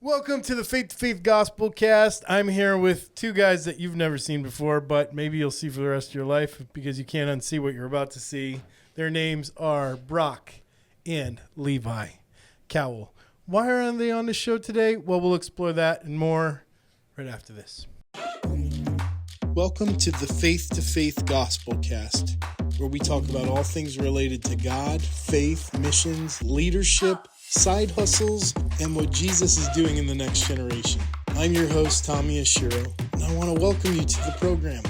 Welcome to the Faith to Faith Gospelcast. I'm here with two guys that you've never seen before, but maybe you'll see for the rest of your life because you can't unsee what you're about to see. Their names are Brock and Levi Cowell. Why are they on the show today? Well, we'll explore that and more right after this. Welcome to the Faith to Faith Gospelcast, where we talk about all things related to God, faith, missions, leadership, side hustles, and what Jesus is doing in the next generation. I'm your host, Tommy Ashiro, and I want to welcome you to the program.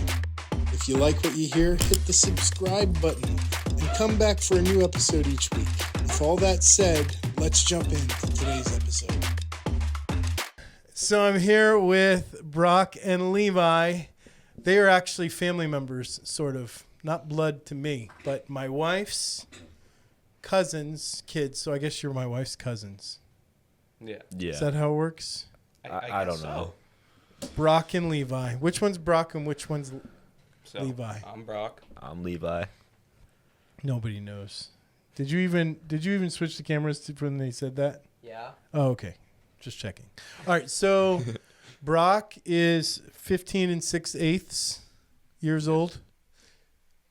If you like what you hear, hit the subscribe button and come back for a new episode each week. With all that said, let's jump into today's episode. So I'm here with Brock and Levi. They are actually family members, sort of. Not blood to me, but my wife's cousins' kids. So I guess you're my wife's cousins. Yeah. Is that how it works? I don't know. Brock and Levi. Which one's Brock and which one's Levi? I'm Brock. I'm Levi. Nobody knows. Did you even switch the cameras when they said that? Yeah. Oh, okay. Just checking. All right. So Brock is 15 6/8 years old.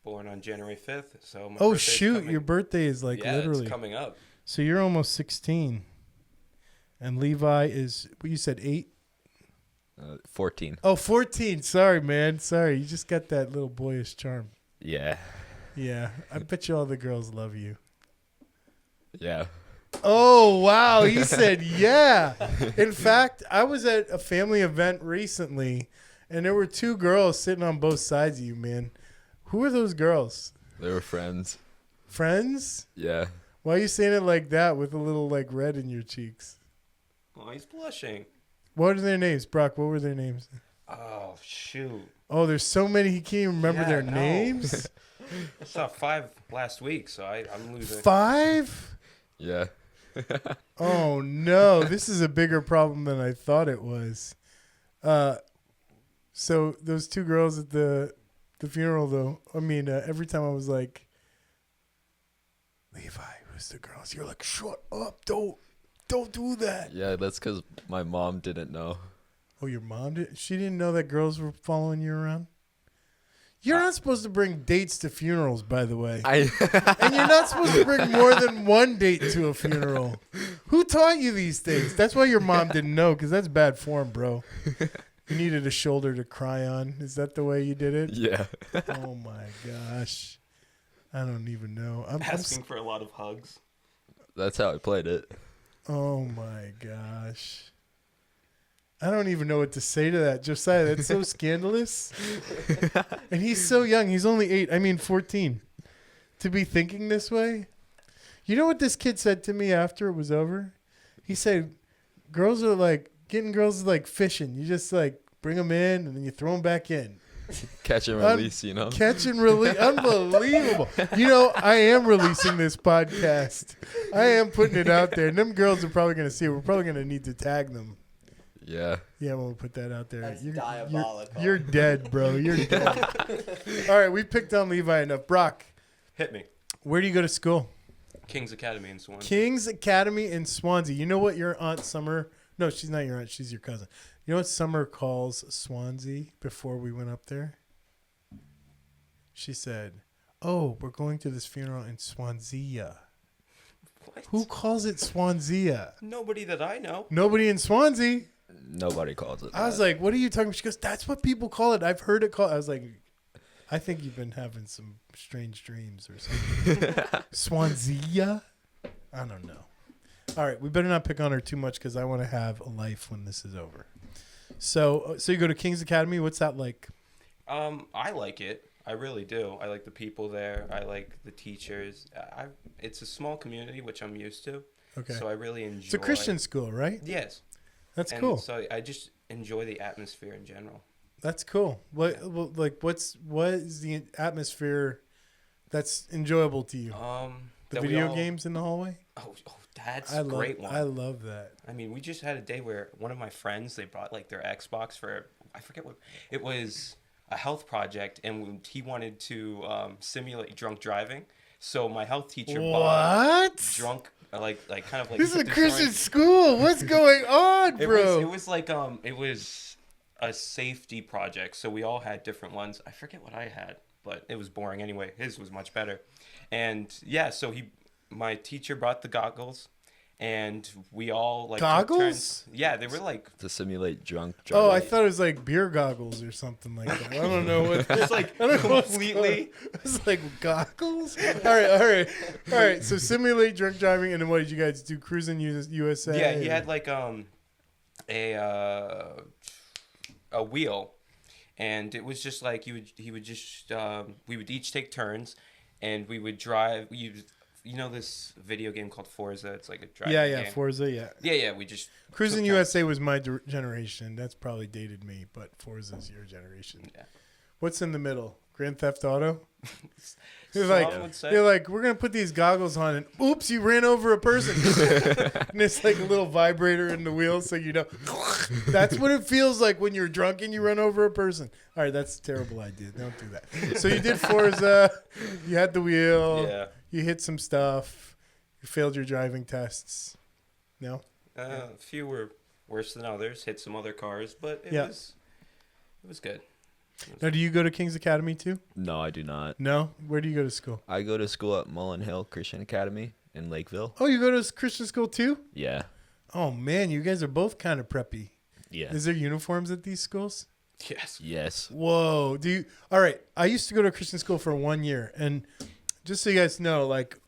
Born on January 5th. So my Oh, birthday's shoot. coming. Your birthday is literally. It's coming up. So you're almost 16. And Levi is, what you said, 8? 14. Oh, 14. Sorry, man. Sorry. You just got that little boyish charm. Yeah. Yeah. I bet you all the girls love you. Yeah. Oh, wow. He said, yeah. In fact, I was at a family event recently, and there were two girls sitting on both sides of you, man. Who are those girls? They were friends. Friends? Yeah. Why are you saying it like that with a little, red in your cheeks? Oh, he's blushing. What are their names? Brock, what were their names? Oh, shoot. Oh, there's so many. He can't even remember their no. names? I saw 5 last week, so I'm losing. 5? Yeah. Oh, no. This is a bigger problem than I thought it was. So those two girls at the funeral, though, I mean, every time I was like, Levi, who's the girls? You're like, shut up. Don't do that. Yeah, that's because my mom didn't know. Oh, your mom did? She didn't know that girls were following you around? You're not supposed to bring dates to funerals, by the way. And you're not supposed to bring more than one date to a funeral. Who taught you these things? That's why your mom didn't know, because that's bad form, bro. You needed a shoulder to cry on. Is that the way you did it? Yeah. Oh, my gosh. I don't even know. I'm asking for a lot of hugs. That's how I played it. Oh, my gosh. I don't even know what to say to that. Josiah, that's so scandalous. And he's so young. He's only 8. I mean, 14. To be thinking this way. You know what this kid said to me after it was over? He said, getting girls is like fishing. You just bring them in and then you throw them back in. Catch and release, Catch and release. Unbelievable. I am releasing this podcast. I am putting it out there. And them girls are probably going to see it. We're probably going to need to tag them. Yeah. Yeah, we'll put that out there. That's diabolical. You're dead, bro. You're dead. All right, we picked on Levi enough. Brock, Hit me. where do you go to school? King's Academy in Swansea. King's Academy in Swansea. You know what your Aunt Summer... No, she's not your aunt. She's your cousin. You know what Summer calls Swansea before we went up there? She said, oh, we're going to this funeral in Swansea. What? Who calls it Swansea? Nobody that I know. Nobody in Swansea. Nobody calls it I was that. like, what are you talking about? She goes, that's what people call it. I've heard it called. I was like, I think you've been having some strange dreams or something. Swansea? I don't know. All right, we better not pick on her too much because I want to have a life when this is over. So you go to King's Academy. What's that like? I like it. I really do. I like the people there. I like the teachers. It's a small community, which I'm used to. Okay. So I really enjoy. It's a Christian school, right? Yes. That's And cool. So I just enjoy the atmosphere in general. That's cool. What is the atmosphere that's enjoyable to you? The video games in the hallway? Oh, that's a great one. I love that. I mean, we just had a day where one of my friends, they brought their Xbox for, I forget what, it was a health project, and he wanted to simulate drunk driving. So my health teacher bought drunk kind of like. This is a put the Christian shorts- school. What's going on, bro? It was like it was a safety project, so we all had different ones. I forget what I had, but it was boring anyway. His was much better, and yeah, so my teacher brought the goggles. And we all like took Goggles? turns. Yeah, they were like To simulate drunk driving. Oh, I thought it was like beer goggles or something like that. I don't know what. just like I don't know what's completely. It's like goggles. All right. So simulate drunk driving, and then what did you guys do? Cruising USA. Yeah, he had like a wheel, and it was just like he would just we would each take turns, and we would drive. You know this video game called Forza? It's like a driving game. Forza, yeah. Yeah. We just Cruising took USA was my generation. That's probably dated me, but Forza's your generation. Yeah. What's in the middle? Grand Theft Auto? Some would say. You're like, we're going to put these goggles on, and oops, you ran over a person. And it's like a little vibrator in the wheel, so you know. That's what it feels like when you're drunk and you run over a person. All right, that's a terrible idea. Don't do that. So you did Forza. You had the wheel. Yeah. You hit some stuff. You failed your driving tests. No? A few were worse than others. Hit some other cars, but it was good. Now, do you go to King's Academy too? No, I do not. No? Where do you go to school? I go to school at Mullen Hill Christian Academy in Lakeville. Oh, you go to Christian school too? Yeah. Oh, man, you guys are both kind of preppy. Yeah. Is there uniforms at these schools? Yes. Yes. Whoa. All right. I used to go to Christian school for 1 year. And just so you guys know, like,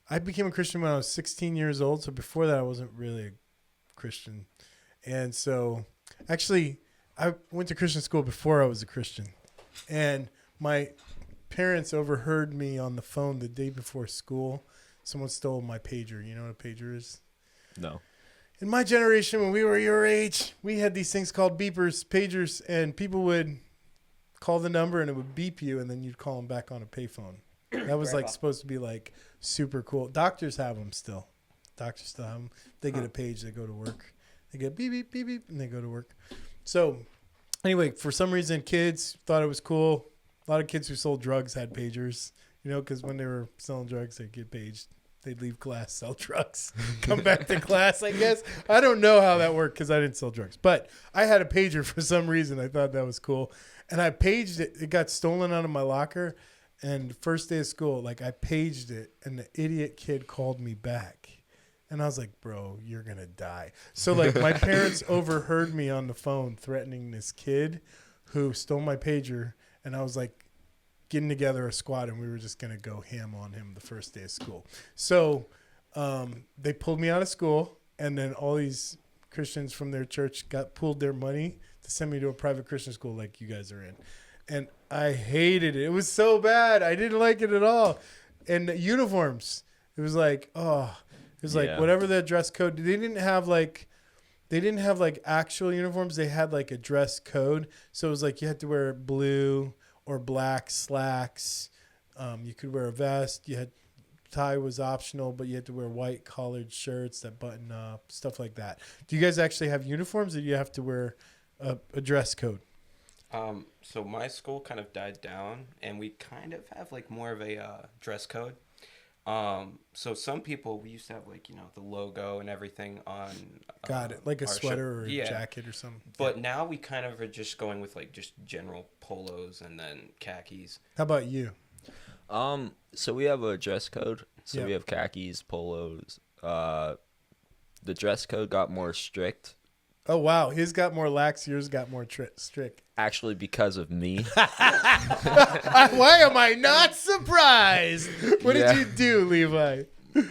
I became a Christian when I was 16 years old. So before that, I wasn't really a Christian. And so actually, I went to Christian school before I was a Christian. And my parents overheard me on the phone the day before school. Someone stole my pager. You know what a pager is? No. In my generation, when we were your age, we had these things called beepers, pagers, and people would call the number and it would beep you, and then you'd call them back on a payphone. That was like supposed to be like super cool. Doctors have them still. Doctors still have them. They get a page, they go to work. They get beep, beep, beep, beep, and they go to work. So anyway, for some reason, kids thought it was cool. A lot of kids who sold drugs had pagers, you know, because when they were selling drugs, they'd get paged. They'd leave class, sell drugs, come back to class, I guess. I don't know how that worked because I didn't sell drugs. But I had a pager for some reason. I thought that was cool. And I paged it. It got stolen out of my locker. And first day of school, like I paged it, and the idiot kid called me back. And I was like, bro, you're going to die. So like my parents overheard me on the phone threatening this kid who stole my pager. And I was like, getting together a squad, and we were just going to go ham on him the first day of school. So they pulled me out of school, and then all these Christians from their church pulled their money to send me to a private Christian school like you guys are in. And I hated it. It was so bad. I didn't like it at all. And the uniforms, it was like, whatever the dress code. They didn't have like actual uniforms. They had like a dress code. So it was like you had to wear blue or black slacks. You could wear a vest. Tie was optional, but you had to wear white collared shirts that button up, stuff like that. Do you guys actually have uniforms, or do you have to wear a dress code? So my school kind of died down, and we kind of have like more of a dress code. So some people, we used to have like, you know, the logo and everything on. Got it. Like a sweater or a jacket or something. But now we kind of are just going with like just general polos and then khakis. How about you? So we have a dress code. So we have khakis, polos. The dress code got more strict. Oh, wow. His got more lax. Yours got more strict. Actually, because of me. Why am I not surprised? What did you do, Levi?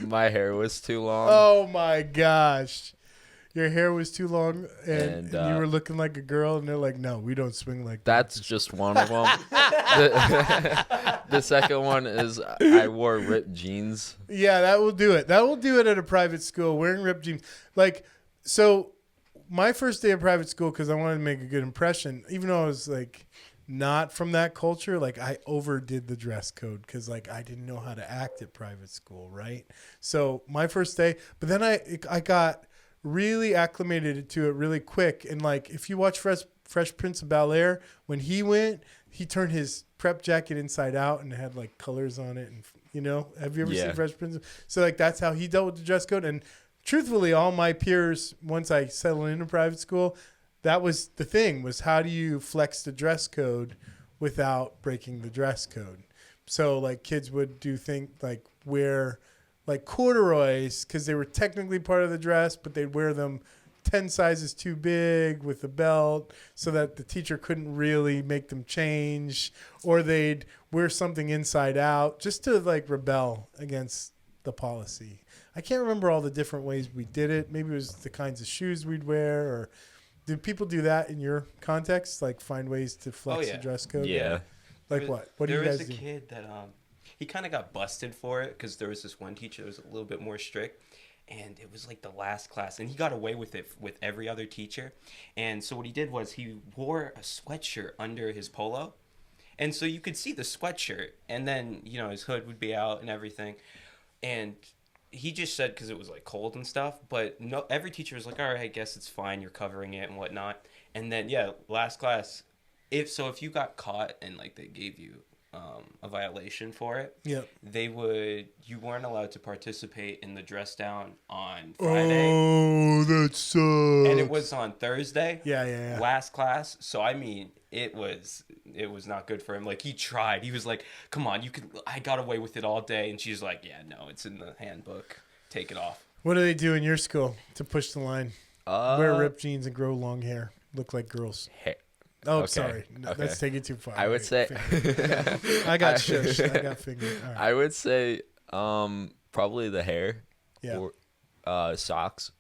My hair was too long. Oh, my gosh. Your hair was too long, and you were looking like a girl, and they're like, no, we don't swing like that. That's just one of them. The second one is I wore ripped jeans. Yeah, that will do it. That will do it at a private school, wearing ripped jeans. Like, so my first day of private school, because I wanted to make a good impression, even though I was like not from that culture, like I overdid the dress code because like I didn't know how to act at private school, right? So my first day, but then I got really acclimated to it really quick. And like if you watch Fresh Prince of Bel-Air, when he went, he turned his prep jacket inside out and it had like colors on it and Have you ever Yeah. seen Fresh Prince? So like that's how he dealt with the dress code. And truthfully, all my peers, once I settled into private school, that was the thing, was how do you flex the dress code without breaking the dress code? So like kids would do things like wear like corduroys because they were technically part of the dress, but they'd wear them 10 sizes too big with a belt so that the teacher couldn't really make them change, or they'd wear something inside out just to like rebel against the policy. I can't remember all the different ways we did it. Maybe it was the kinds of shoes we'd wear, or did people do that in your context? Like find ways to flex the dress code? Yeah. Like what? What do you guys do? There was a kid that he kind of got busted for it because there was this one teacher that was a little bit more strict, and it was like the last class, and he got away with it with every other teacher. And so what he did was he wore a sweatshirt under his polo, and so you could see the sweatshirt, and then his hood would be out and everything, and he just said because it was like cold and stuff, but no, every teacher was like, all right, I guess it's fine, you're covering it and whatnot. And then last class, if you got caught and like they gave you a violation for it, you weren't allowed to participate in the dress down on Friday. Oh, that sucks. And it was on Thursday. Yeah. Last class. So I mean, it was not good for him. Like he tried. He was like, "Come on, I got away with it all day." And she's like, "Yeah, no, it's in the handbook. Take it off." What do they do in your school to push the line? Wear ripped jeans and grow long hair. Look like girls. Oh, Okay. sorry. No, Okay. Let's take it too far. I would say I got shushed. I got fingered. All right. I would say probably the hair, Yeah. or socks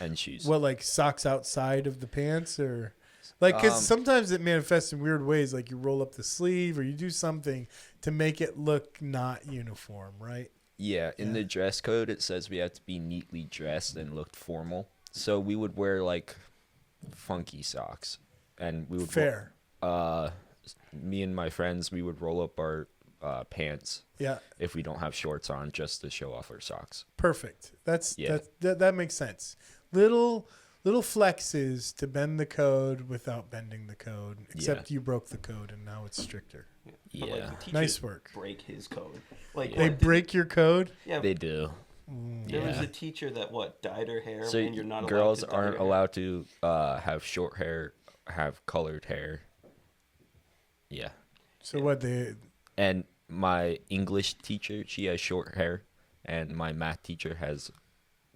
and shoes. What, like socks outside of the pants, or like because sometimes it manifests in weird ways, like you roll up the sleeve or you do something to make it look not uniform, right? Yeah, in the dress code it says we have to be neatly dressed and look formal. So we would wear like funky socks, and we would Fair. Me and my friends, we would roll up our pants. Yeah. If we don't have shorts on, just to show off our socks. Perfect. That makes sense. Little flexes to bend the code without bending the code. Except you broke the code and now it's stricter. But, like, the teachers Nice work. break his code. Like They break your code? Yeah. They do. There was a teacher that dyed her hair So when you're not allowed girls to dye aren't your hair. allowed to have short hair, have colored hair. Yeah. So what they And my English teacher, she has short hair, and my math teacher has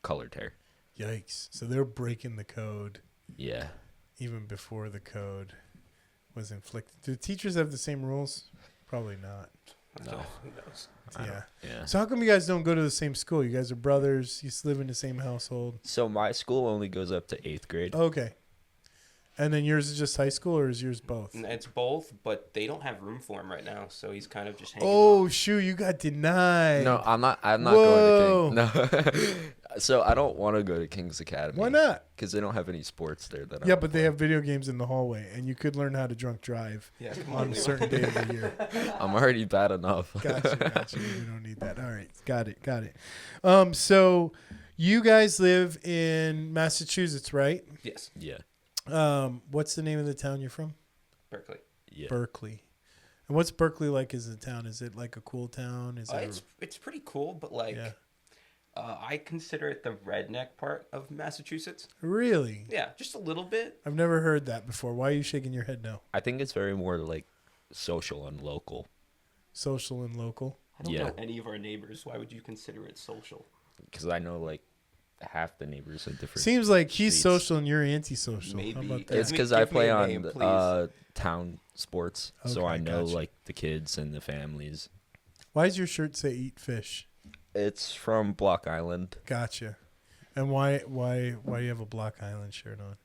colored hair. Yikes. So they're breaking the code Yeah. even before the code was inflicted. Do teachers have the same rules? Probably not. No. Who knows? Yeah. Yeah. So how come you guys don't go to the same school? You guys are brothers. You live in the same household. So my school only goes up to 8th grade. Okay. And then yours is just high school, or is yours both? And it's both, but they don't have room for him right now, so he's kind of just hanging Oh, out. shoot. You got denied. No, I'm not Whoa. going to King. No. So I don't want to go to King's Academy. Why not? Because they don't have any sports there. Yeah, but they have video games in the hallway, and you could learn how to drunk drive Yeah, come on on, a Leo. certain day of the year. I'm already bad enough. Gotcha. We don't need that. All right. Got it. So you guys live in Massachusetts, right? Yes, Yeah. What's the name of the town you're from? Berkeley. Yeah. Berkeley. And what's Berkeley like as a town? Is it like a cool town? Is it It's pretty cool, but like Yeah. I consider it the redneck part of Massachusetts. Really? Yeah, just a little bit. I've never heard that before. Why are you shaking your head no? I think it's very more like social and local. Social and local? I don't Yeah. know any of our neighbors. Why would you consider it social? Because I know like half the neighbors in different. Seems like he's streets. social and you're antisocial. How Maybe. about that? It's Give me- because I give me play a on name, please. town sports, so Okay, I know gotcha. like the kids and the families. Why does your shirt say eat fish? It's from Block Island. Gotcha. And why do you have a Block Island shirt on?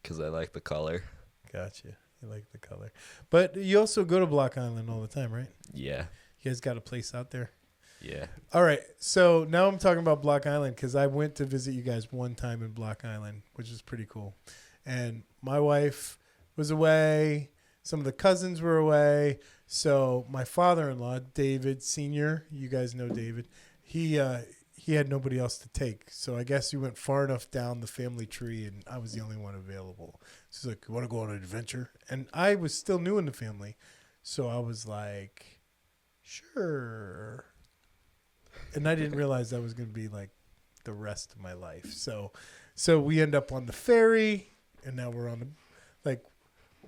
Because I like the color. Gotcha. You like the color. But you also go to Block Island all the time, right? Yeah. You guys got a place out there? Yeah. All right. So now I'm talking about Block Island because I went to visit you guys one time in Block Island, which is pretty cool. And my wife was away. Some of the cousins were away. So my father-in-law, David Sr., you guys know David, he had nobody else to take. So I guess we went far enough down the family tree, and I was the only one available. So he's like, you want to go on an adventure? And I was still new in the family. So I was like, sure. And I didn't realize that was going to be like the rest of my life. So we end up on the ferry, and now we're on the, like,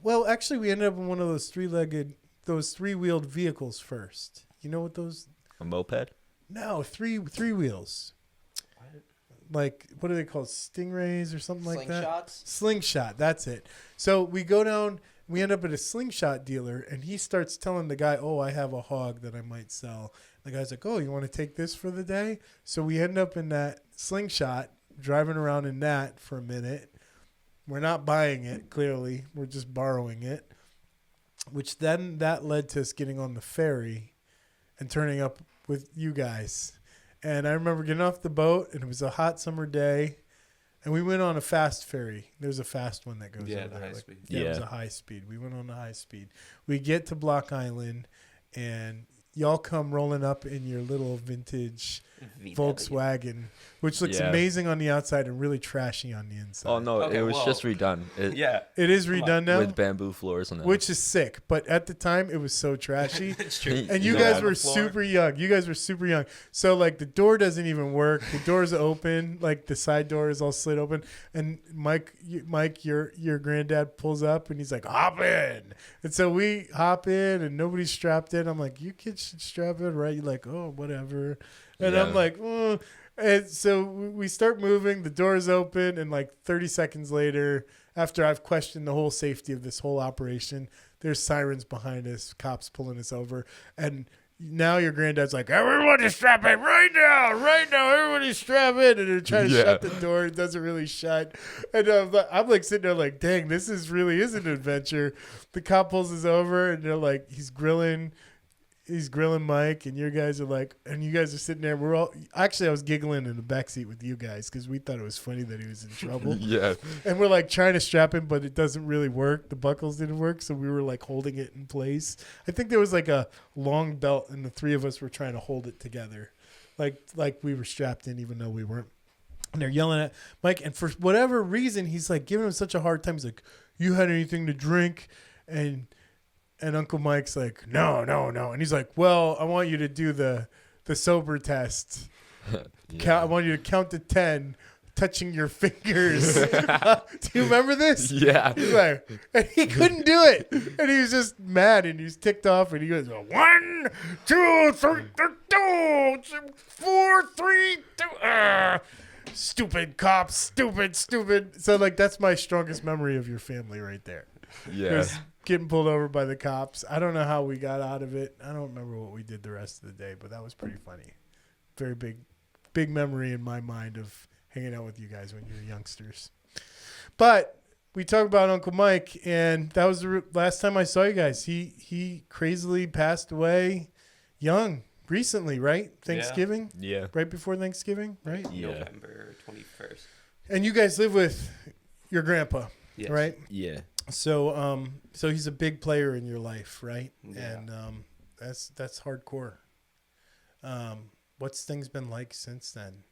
well, actually, we ended up in one of those three-wheeled vehicles first. You know what those? A moped? No, three wheels. Like, what are they called? Stingrays or something like that? Slingshots? Slingshot, that's it. So we go down, we end up at a slingshot dealer, and he starts telling the guy, oh, I have a hog that I might sell. The guy's like, oh, you want to take this for the day? So we end up in that slingshot, driving around in that for a minute. We're not buying it, clearly. We're just borrowing it, which then that led to us getting on the ferry and turning up with you guys. And I remember getting off the boat, and it was a hot summer day, and we went on a fast ferry. There's a fast one that goes over the there. high speed. Yeah, it was a high speed. We went on the high speed. We get to Block Island, and y'all come rolling up in your little vintage Volkswagen, which looks amazing on the outside and really trashy on the inside. Oh, no, it was just redone. It is redone now? With bamboo floors and which is sick. But at the time, it was so trashy. It's true. And you guys were super young. So, like, the door doesn't even work. The door's open. Like, the side door is all slit open. And Mike, your granddad pulls up, and he's like, hop in. And so we hop in, and nobody's strapped in. I'm like, you kids should strap in, right? You're like, oh, whatever. And I'm like, oh. And so we start moving. The door's open, and like 30 seconds later, after I've questioned the whole safety of this whole operation, there's sirens behind us, cops pulling us over, and now your granddad's like, everybody strap in right now, everybody strap in, and they're trying to shut the door. It doesn't really shut, and I'm like sitting there like, dang, this really is an adventure. The cop pulls us over, and they're like, he's grilling Mike, and you guys are like, and you guys are sitting there. We're all actually, I was giggling in the backseat with you guys because we thought it was funny that he was in trouble. Yeah. And we're like trying to strap him, but it doesn't really work. The buckles didn't work, so we were like holding it in place. I think there was like a long belt, and the three of us were trying to hold it together, like we were strapped in, even though we weren't. And they're yelling at Mike, and for whatever reason, he's like giving him such a hard time. He's like, "You had anything to drink?" And Uncle Mike's like, no. And he's like, well, I want you to do the sober test. I want you to count to 10, touching your fingers. Do you remember this? Yeah. He's like, and he couldn't do it. And he was just mad, and he was ticked off. And he goes, 1, 2, 3, 2, 4, 3, 2. Stupid cops, stupid. So, like, that's my strongest memory of your family right there. Yeah. Getting pulled over by the cops. I don't know how we got out of it. I don't remember what we did the rest of the day, but that was pretty funny. Very big memory in my mind of hanging out with you guys when you were youngsters. But we talked about Uncle Mike, and that was the last time I saw you guys. He crazily passed away young recently, right? Thanksgiving? Yeah. Right before Thanksgiving, right? Yeah. November 21st. And you guys live with your grandpa, right? Yeah. So he's a big player in your life, right? Yeah. And that's hardcore. What's things been like since then?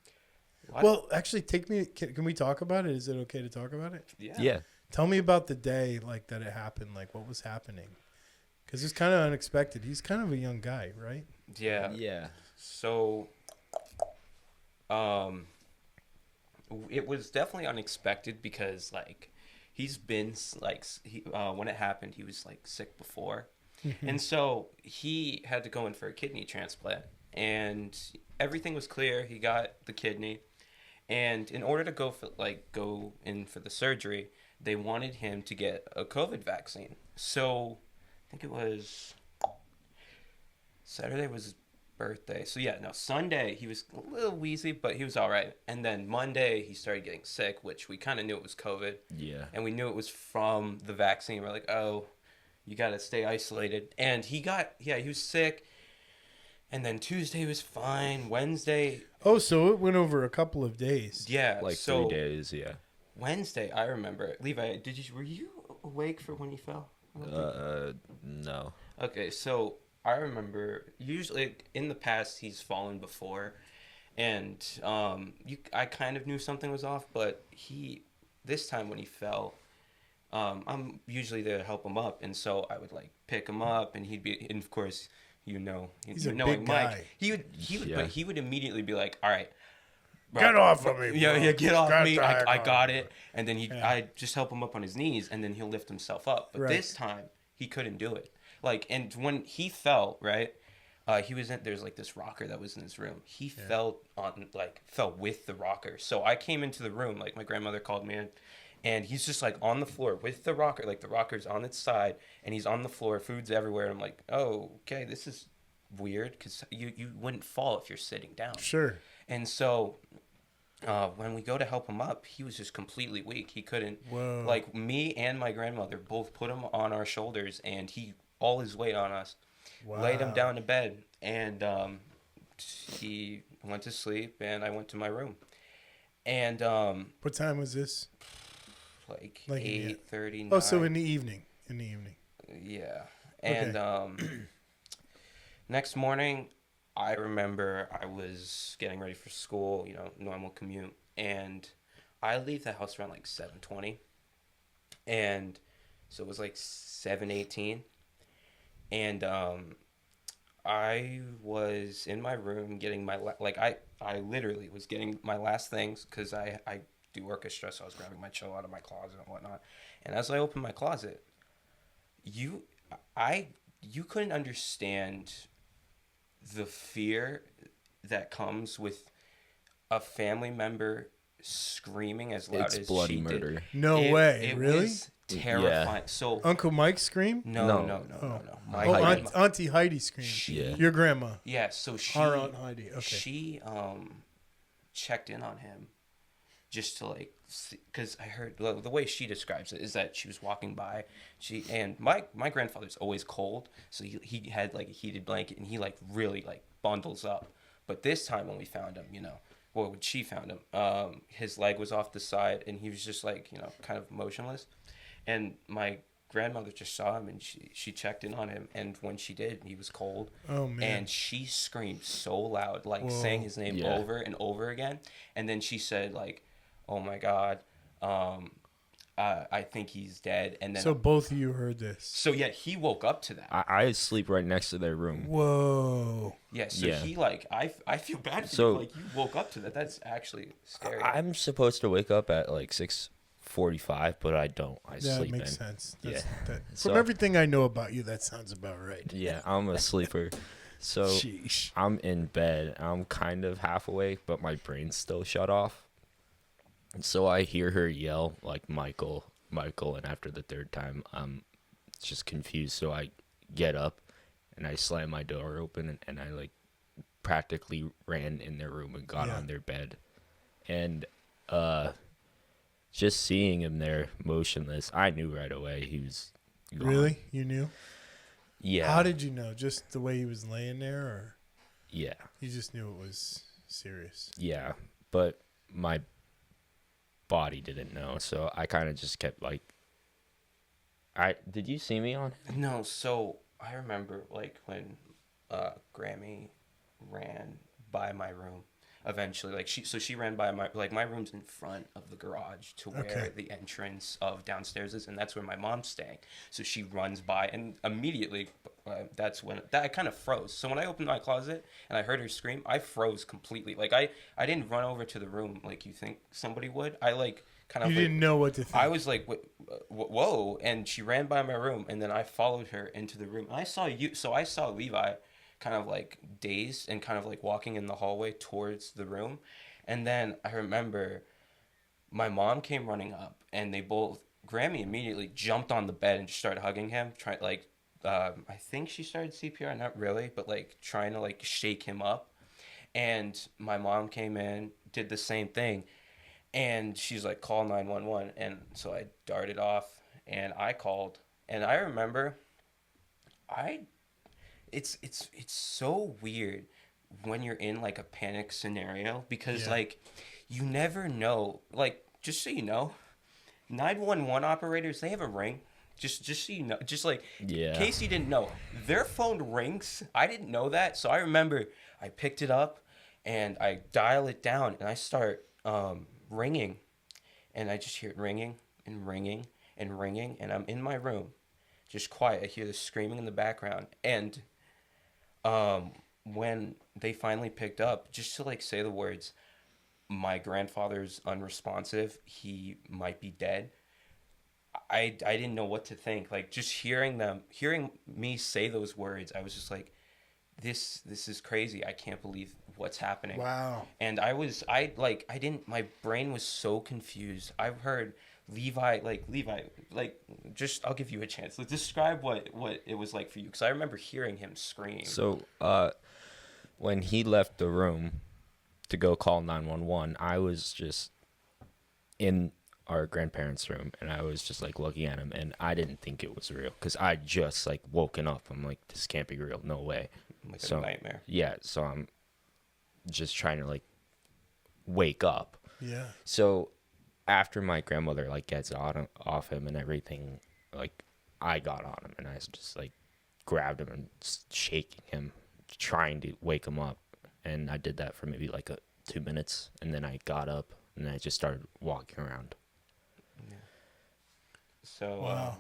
What? Well, actually, can we talk about it? Is it okay to talk about it? Yeah. Tell me about the day like that it happened. Like, what was happening? Because it's kind of unexpected. He's kind of a young guy, right? Yeah. Yeah. So, it was definitely unexpected because like he's been like when it happened he was like sick before, and so he had to go in for a kidney transplant, and everything was clear. He got the kidney, and in order to go in for the surgery, they wanted him to get a COVID vaccine. So I think it was Saturday was his birthday. So Sunday he was a little wheezy, but he was all right. And then Monday he started getting sick, which we kind of knew it was COVID. Yeah. And we knew it was from the vaccine. We're like, oh, you got to stay isolated. And he was sick. And then Tuesday was fine. Wednesday. Oh, so it went over a couple of days. Yeah. Like 3 days, yeah. Wednesday, I remember. Levi, were you awake for when he fell? No. Okay, so I remember usually in the past he's fallen before, and I kind of knew something was off, but this time when he fell, I'm usually there to help him up, and so I would like pick him up, and and of course He's a knowing big Mike, guy. he would, Yeah. but he would immediately be like, all right, Get off of me, yeah, bro. yeah, get off Get me. the heck I off got of it. me. And then Yeah. I just help him up on his knees, and then he'll lift himself up. But Right. this time, he couldn't do it. Like, and when he fell, right, he was in, there's like this rocker that was in his room. He fell with the rocker. So I came into the room, like my grandmother called me in, and he's just like on the floor with the rocker, like the rocker's on its side, and he's on the floor, food's everywhere. And I'm like, oh, okay, this is weird, because you wouldn't fall if you're sitting down. Sure. And so when we go to help him up, he was just completely weak. He couldn't. Whoa. Like, me and my grandmother both put him on our shoulders, and he all his weight on us. Wow. Laid him down to bed, and he went to sleep, and I went to my room. And What time was this? like Like in the- 8:30. Oh, so in the evening. Yeah. And next morning, I remember I was getting ready for school, normal commute, and I leave the house around like 7:20, and so it was like 7:18, and I was in my room getting my I literally was getting my last things, because I do orchestra, so I was grabbing my cello out of my closet and whatnot, and as I opened my closet, you couldn't understand the fear that comes with a family member screaming as loud It's as bloody she murder. did. No way. It Really? was terrifying. So Uncle Mike scream? no. Oh, My Heidi. grandma- Auntie Heidi scream. Yeah. Your grandma. yeah. So she Our Aunt Heidi. Okay. she checked in on him just to like, because I heard the way she describes it is that she was walking by, and my grandfather's always cold, so he had like a heated blanket, and he like really like bundles up. But this time when we found him, when she found him, his leg was off the side, and he was just like, kind of motionless, and my grandmother just saw him, and she checked in on him, and when she did, he was cold. Oh, man. And she screamed so loud, like Whoa. saying his name Yeah. over and over again, and then she said like, oh my God, I think he's dead. And then So both of you heard this. so yeah, he woke up to that. I sleep right next to their room. Whoa. Yeah, so Yeah. he like, I feel bad for So- you, like you woke up to that. That's actually scary. I'm supposed to wake up at like 6:45, but I don't. I That sleep makes in. sense. Yeah. From everything I know about you, that sounds about right. Yeah, I'm a sleeper. So Sheesh. I'm in bed. I'm kind of half awake, but my brain's still shut off. And so I hear her yell like Michael, and after the third time, I'm just confused. So I get up and I slam my door open, and I like practically ran in their room and got on their bed. And just seeing him there motionless, I knew right away he was gone. Really? You knew? Yeah. How did you know? Just the way he was laying there, or Yeah. you just knew it was serious? Yeah, but my body didn't know, so I kind of just kept like. Did you see me on? No, so I remember like when Grammy ran by my room. Eventually, like she ran by my room's in front of the garage to where Okay. the entrance of downstairs is, and that's where my mom's staying. So she runs by, and immediately that's when I kind of froze. So when I opened my closet and I heard her scream, I froze completely. Like I didn't run over to the room like you think somebody would. I like kind of You like, didn't know what to think. I was like, whoa, and she ran by my room, and then I followed her into the room. And I saw you, so I saw Levi kind of like dazed and kind of like walking in the hallway towards the room. And then I remember my mom came running up, and Grammy immediately jumped on the bed and just started hugging him, I think she started CPR, not really, but like trying to like shake him up. And my mom came in, did the same thing. And she's like, call 911. And so I darted off, and I called. And I remember it's so weird when you're in like a panic scenario, because like you never know. Like, just so you know, 911 operators, they have a ring. Just so you know, just like in case you didn't know, their phone rings. I didn't know that, so I remember I picked it up and I dial it down, and I start ringing, and I just hear it ringing and ringing and ringing, and I'm in my room, just quiet. I hear the screaming in the background, and when they finally picked up, just to like say the words, my grandfather's unresponsive, he might be dead. I didn't know what to think. Like just hearing me say those words, I was just like, this is crazy. I can't believe what's happening. Wow. And my brain was so confused. I've heard Levi, just I'll give you a chance. Like, describe what it was like for you, because I remember hearing him scream. So, when he left the room to go call 911, I was just in our grandparents' room, and I was just like looking at him, and I didn't think it was real because I just like woken up. I'm like, this can't be real. No way. Like So a nightmare. yeah, so I'm just trying to like wake up. Yeah. So after my grandmother like gets off him and everything, like I got on him and I just like grabbed him and shaking him, trying to wake him up. And I did that for maybe like 2 minutes, and then I got up and I just started walking around. Yeah. So Wow.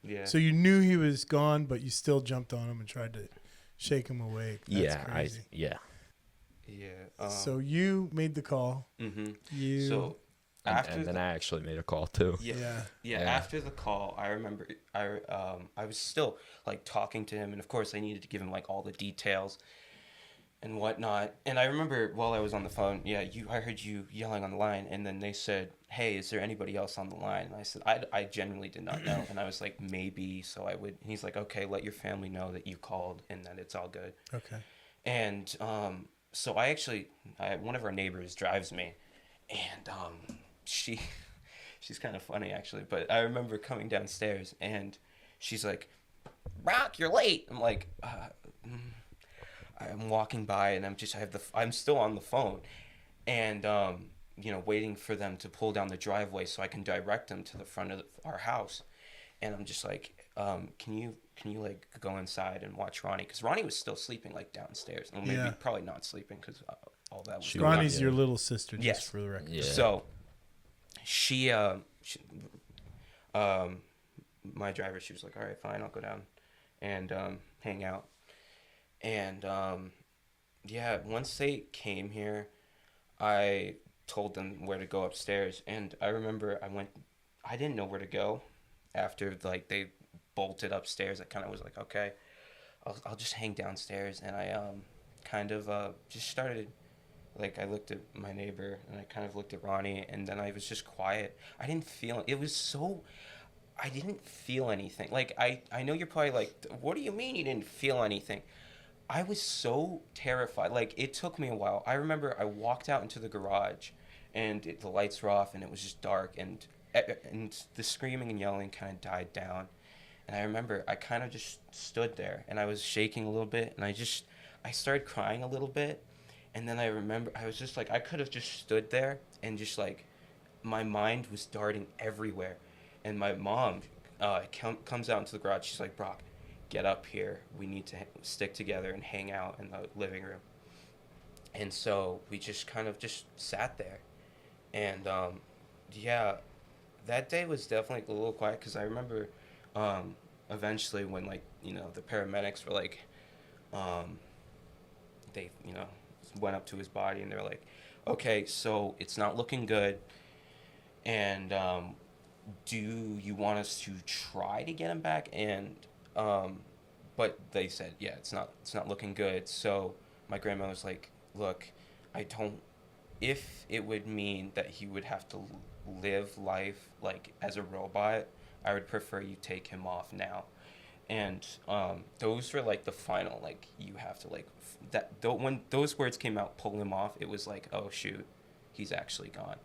yeah. So you knew he was gone, but you still jumped on him and tried to shake him awake. That's Yeah, crazy. Yeah. So you made the call. Mm-hmm. You. So And then I actually made a call too. Yeah. Yeah. After the call, I remember I was still like talking to him, and of course I needed to give him like all the details and whatnot. And I remember while I was on the phone, I heard you yelling on the line, and then they said, "Hey, is there anybody else on the line?" And I said, I genuinely did not know, and I was like, maybe. So I would. And he's like, "Okay, let your family know that you called and that it's all good." Okay. And so one of our neighbors drives me, and she's kind of funny actually. But I remember coming downstairs, and she's like, "Brock, you're late." I'm like, I'm walking by, and I'm still on the phone, and waiting for them to pull down the driveway so I can direct them to the front of our house. And I'm just like, can you like go inside and watch Ronnie? Because Ronnie was still sleeping like downstairs, and maybe probably not sleeping because all that was going on. Ronnie's your little sister, just Yes. for the record. Yeah. So she my driver, she was like, all right, fine, I'll go down and hang out. And once they came here, I told them where to go upstairs. And I remember I didn't know where to go after like they bolted upstairs. I kind of was like, okay, I'll just hang downstairs. And I just started, like, I looked at my neighbor and I kind of looked at Ronnie, and then I was just quiet. I didn't feel anything. Like, I know you're probably like, what do you mean you didn't feel anything? I was so terrified. Like, it took me a while. I remember I walked out into the garage, and the lights were off, and it was just dark, and the screaming and yelling kind of died down. And I remember I kind of just stood there, and I was shaking a little bit, and I started crying a little bit. And then I remember I was just like, I could have just stood there, and just like, my mind was darting everywhere. And my mom comes out into the garage. She's like, Brock, get up here. We need to stick together and hang out in the living room. And so we just kind of just sat there. And that day was definitely a little quiet, because I remember eventually when, like, the paramedics were like, they went up to his body, and they're like, okay, so it's not looking good, and do you want us to try to get him back? And but they said, yeah, it's not looking good. So my grandma was like, look, if it would mean that he would have to live life like as a robot, I would prefer you take him off now. And those were like the final, like, you have to like when those words came out, pull him off, it was like, oh shoot, he's actually gone.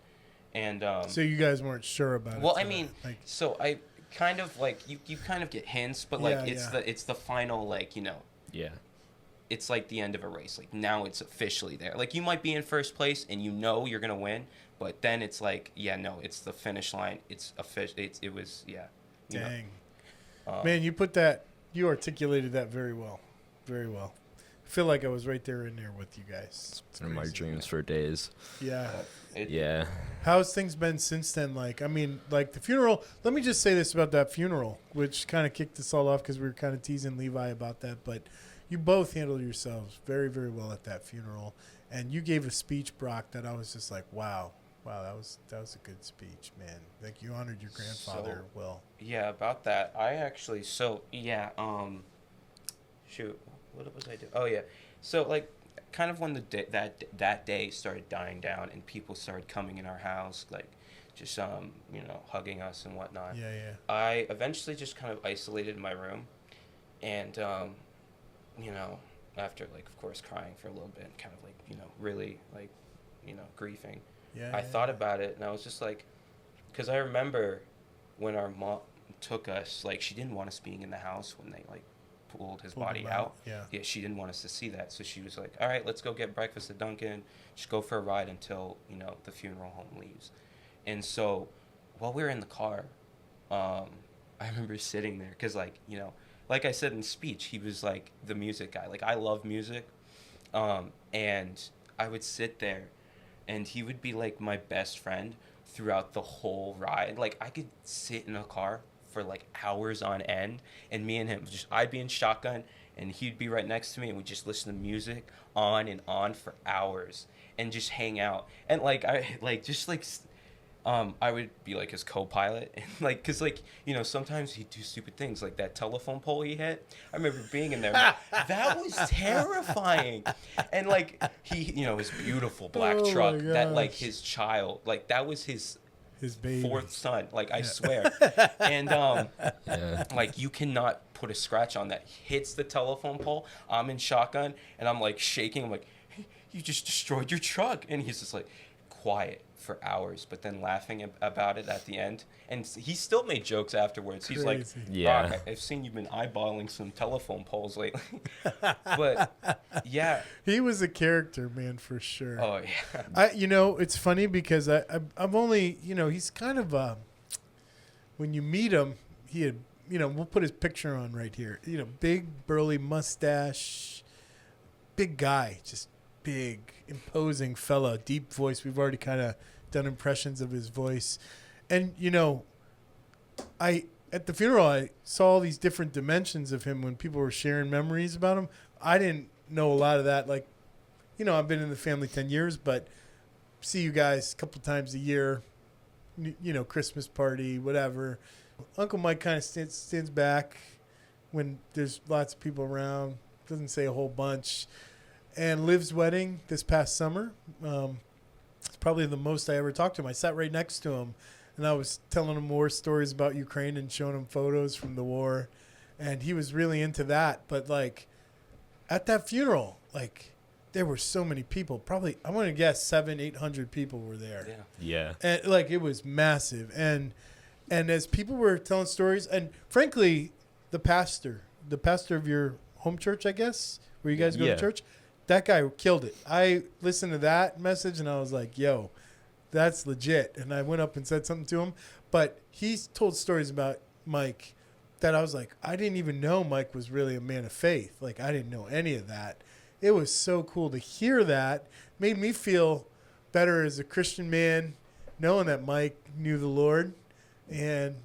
And so you guys weren't sure about it. Well, I mean, so I kind of like, you kind of get hints, but like, it's the final, like, Yeah. it's like the end of a race. Like, now it's officially there. Like, you might be in first place and you're gonna win, but then it's like, it's the finish line. It's official. It was, Dang. Man, you articulated that very well. Very well. I feel like I was right there in there with you guys. It's in my dreams for days. Yeah. Yeah. How's things been since then? Like, I mean, like the funeral, let me just say this about that funeral, which kind of kicked us all off because we were kind of teasing Levi about that. But, you both handled yourselves very, very well at that funeral. And you gave a speech, Brock, that I was just like, wow, that was a good speech, man. Like, you honored your grandfather well. Yeah, about that. I actually, shoot, what was I doing? Oh, yeah. So, like, kind of when that day started dying down and people started coming in our house, like, just, hugging us and whatnot. Yeah. I eventually just kind of isolated in my room and, after, like, of course, crying for a little bit and kind of, like, really, like, grieving. I thought about it and I was just like, because I remember when our mom took us, like, she didn't want us being in the house when they, like, pulled his body out. Yeah, she didn't want us to see that. So she was like, all right, let's go get breakfast at Dunkin', just go for a ride until, the funeral home leaves. And so while we were in the car, I remember sitting there because, like, like I said in speech, he was, like, the music guy. Like, I love music. And I would sit there and he would be, like, my best friend throughout the whole ride. Like, I could sit in a car for, like, hours on end, and me and him, I'd be in shotgun, and he'd be right next to me, and we'd just listen to music on and on for hours, and just hang out. And, like, I would be, like, his co-pilot, and, like, because, like, sometimes he'd do stupid things, like that telephone pole he hit. I remember being in there. That was terrifying. And, like, he, his beautiful black truck, that, like, his child, like, that was his baby. Fourth son, like, I swear. And, like, you cannot put a scratch on that. He hits the telephone pole. I'm in shotgun, and I'm, like, shaking. I'm like, hey, you just destroyed your truck. And he's just, like, quiet for hours, but then laughing about it at the end. And he still made jokes afterwards. He's like, Brock, I've seen you've been eyeballing some telephone poles lately. But yeah, he was a character, man, for sure. Oh yeah. It's funny because I've only, he's kind of when you meet him, he had, we'll put his picture on right here. Big burly mustache, big guy, just big, imposing fella, deep voice. We've already kind of done impressions of his voice. And, at the funeral, I saw all these different dimensions of him when people were sharing memories about him. I didn't know a lot of that. Like, I've been in the family 10 years, but see you guys a couple times a year, Christmas party, whatever. Uncle Mike kind of stands back when there's lots of people around, doesn't say a whole bunch. And Liv's wedding this past summer, it's probably the most I ever talked to him. I sat right next to him, and I was telling him more stories about Ukraine and showing him photos from the war, and he was really into that. But, like, at that funeral, like, there were so many people. Probably, I want to guess 700-800 people were there. Yeah. And, like, it was massive. And as people were telling stories, and frankly, the pastor of your home church, I guess, where you guys go to church, that guy killed it. I listened to that message and I was like, yo, that's legit. And I went up and said something to him. But he's told stories about Mike that I was like, I didn't even know Mike was really a man of faith. Like, I didn't know any of that. It was so cool to hear that. Made me feel better as a Christian man, knowing that Mike knew the Lord. And,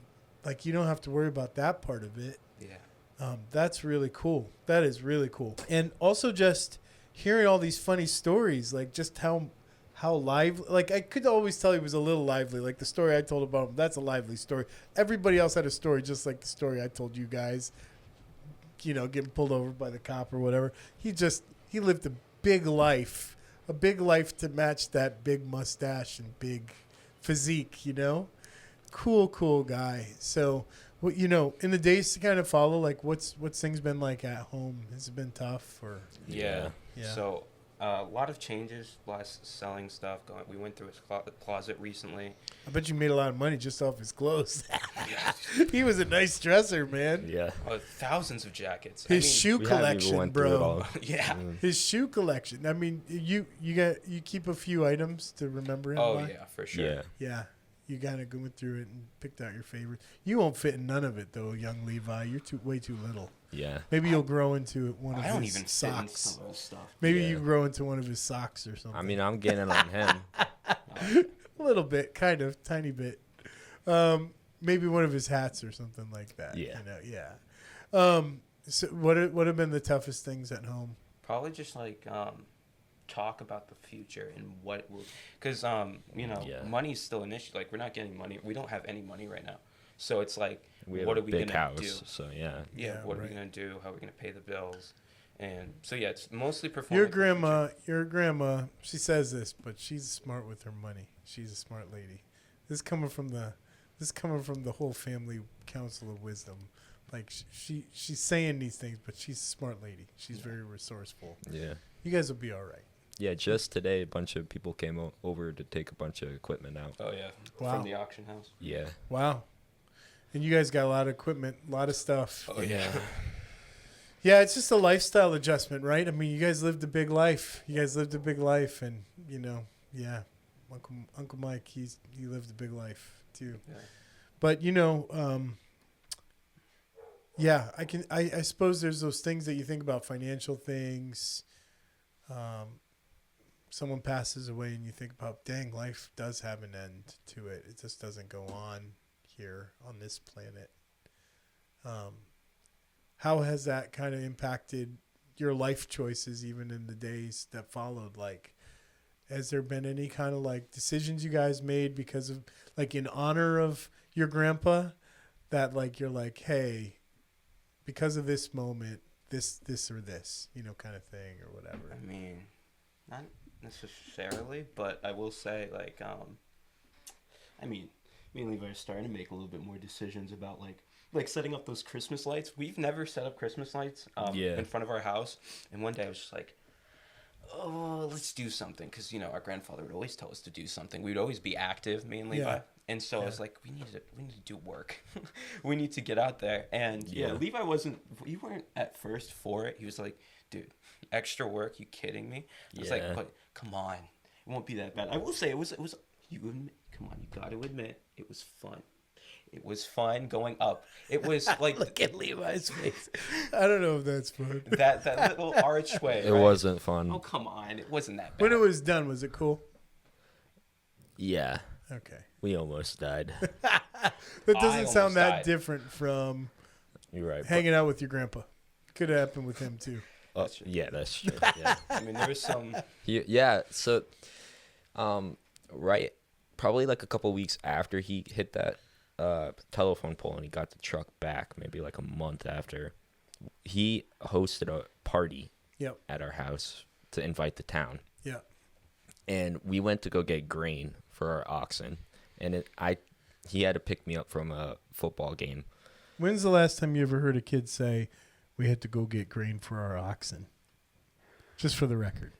like, you don't have to worry about that part of it. Yeah. That's really cool. That is really cool. And also just hearing all these funny stories, like just how lively, like I could always tell he was a little lively. Like the story I told about him, that's a lively story. Everybody else had a story just like the story I told you guys, getting pulled over by the cop or whatever. He lived a big life to match that big mustache and big physique, cool guy. So, in the days to kind of follow, like what's things been like at home? Has it been tough or? Yeah. So a lot of changes, a lot of selling stuff. We went through his closet recently. I bet you made a lot of money just off his clothes. He was a nice dresser, man. Yeah. Thousands of jackets. His shoe collection, bro. Yeah. His shoe collection. I mean, you keep a few items to remember him by? Yeah, for sure. Yeah. You kind of went through it and picked out your favorite. You won't fit in none of it, though, young Levi. You're way too little. Yeah. Maybe you'll grow into one of his socks. I don't even fit in some of his stuff. Maybe you grow into one of his socks or something. I mean, I'm getting on him. A little bit, kind of, tiny bit. Maybe one of his hats or something like that. Yeah. So what have been the toughest things at home? Probably just like talk about the future and what it will, because money's still an issue. Like we're not getting money. We don't have any money right now. So it's like, what are we gonna do? So yeah. What are we gonna do? How are we gonna pay the bills? And so yeah, it's mostly performing. Your grandma, she says this, but she's smart with her money. She's a smart lady. This is coming from the whole family council of wisdom. Like she's saying these things, but she's a smart lady. She's very resourceful. Yeah. You guys will be all right. Yeah, just today, a bunch of people came over to take a bunch of equipment out. Oh yeah, wow. From the auction house. Yeah. Wow. And you guys got a lot of equipment, a lot of stuff. Oh yeah. Yeah, it's just a lifestyle adjustment, right? I mean, you guys lived a big life. And yeah, Uncle Mike, he lived a big life too. Yeah. But yeah, I suppose there's those things that you think about, financial things. Someone passes away and you think about, dang, life does have an end to it. It just doesn't go on here on this planet. How has that kind of impacted your life choices even in the days that followed? Like, has there been any kind of like decisions you guys made because of like in honor of your grandpa that like you're like, hey, because of this moment, this or this, kind of thing or whatever? I mean, not necessarily, but I will say like me and Levi are starting to make a little bit more decisions about like setting up those Christmas lights. We've never set up Christmas lights in front of our house. And one day I was just like, oh, let's do something. Because, our grandfather would always tell us to do something. We'd always be active, me and Levi. Yeah. And so I was like, we need to do work. We need to get out there. And Levi we weren't at first for it. He was like, dude, extra work? You kidding me? I was like, but come on. It won't be that bad. I will say it was come on, you got to admit, it was fun. It was fun going up. It was like look at Levi's face. I don't know if that's fun. That little archway. It wasn't fun. Oh come on, it wasn't that bad. When it was done, was it cool? Yeah. Okay. We almost died. That doesn't sound that different from You're right, hanging out with your grandpa. Could have happened with him too. Yeah, that's true. Yeah. I mean, there was some. So, right, probably like a couple weeks after he hit that telephone pole and he got the truck back, maybe like a month after, he hosted a party at our house to invite the town. Yeah. And we went to go get grain for our oxen, and he had to pick me up from a football game. When's the last time you ever heard a kid say, we had to go get grain for our oxen? Just for the record.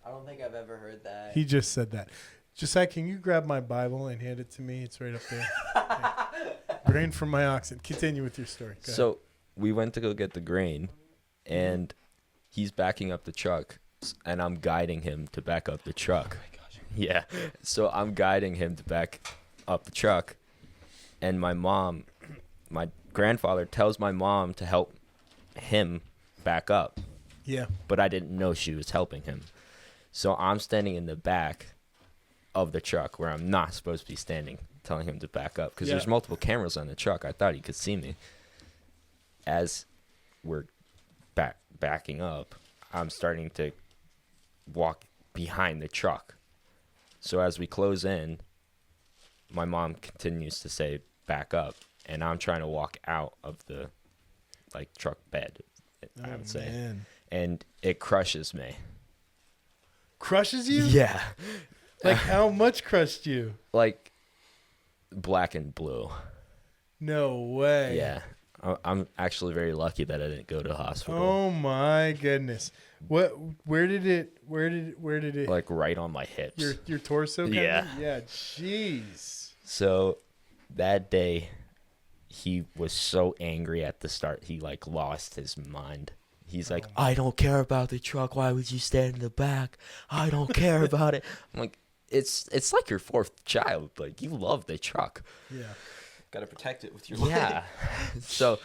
I don't think I've ever heard that. He just said that. Josiah, can you grab my Bible and hand it to me? It's right up there. Okay. Grain from my oxen. Continue with your story. Go ahead. We went to go get the grain, and he's backing up the truck, and I'm guiding him to back up the truck. Oh my gosh. Yeah. So I'm guiding him to back up the truck, and my grandfather tells my mom to help him back up. Yeah. But I didn't know she was helping him. So I'm standing in the back of the truck where I'm not supposed to be standing, telling him to back up because there's multiple cameras on the truck. I thought he could see me. As we're backing up, I'm starting to walk behind the truck. So as we close in, my mom continues to say back up, and I'm trying to walk out of the truck bed, I would say. Man. And it crushes me. Crushes you? Yeah. Like how much crushed you? Like black and blue. No way. Yeah. I'm actually very lucky that I didn't go to the hospital. Oh my goodness. Where did it like right on my hips. Your torso kind Yeah. of? Yeah, jeez. So that day he was so angry at the start. He lost his mind. He's like, I don't care about the truck. Why would you stand in the back? I don't care about it. I'm like, it's like your fourth child. Like, you love the truck. Yeah. Got to protect it with your life. Yeah. So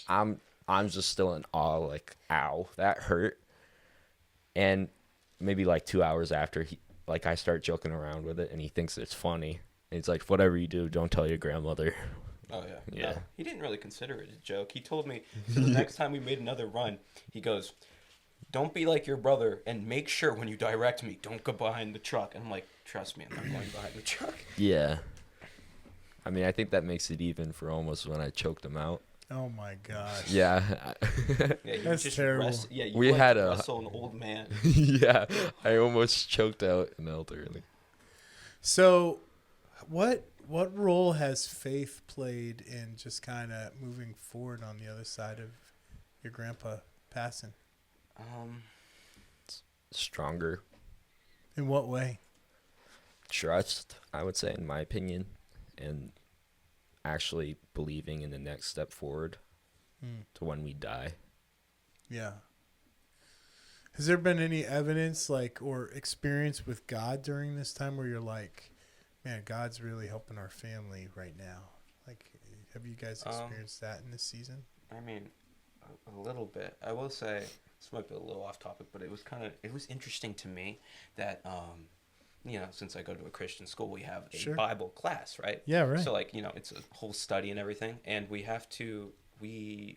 I'm just still in awe, like, ow, that hurt. And maybe 2 hours after, I start joking around with it, and he thinks it's funny. And he's like, whatever you do, don't tell your grandmother Oh yeah. Yeah. No, he didn't really consider it a joke. He told me so the next time we made another run, he goes, "Don't be like your brother and make sure when you direct me, don't go behind the truck." And I'm like, "Trust me, I'm not going behind the truck." Yeah. I mean, I think that makes it even for almost when I choked him out. Oh my gosh. Yeah. Yeah, you That's just terrible. Yeah, you We like had to a- wrestle an old man. Yeah. I almost choked out an elderly. So, what role has faith played in just kind of moving forward on the other side of your grandpa passing? Stronger. In what way? Trust, I would say, in my opinion, and actually believing in the next step forward to when we die. Yeah. Has there been any evidence, like, or experience with God during this time where you're like, man, God's really helping our family right now? Like, have you guys experienced that in this season? I mean, a little bit. I will say, this might be a little off topic, but it was interesting to me that, since I go to a Christian school, we have a Sure. Bible class, right? Yeah, right. So, like, it's a whole study and everything. And we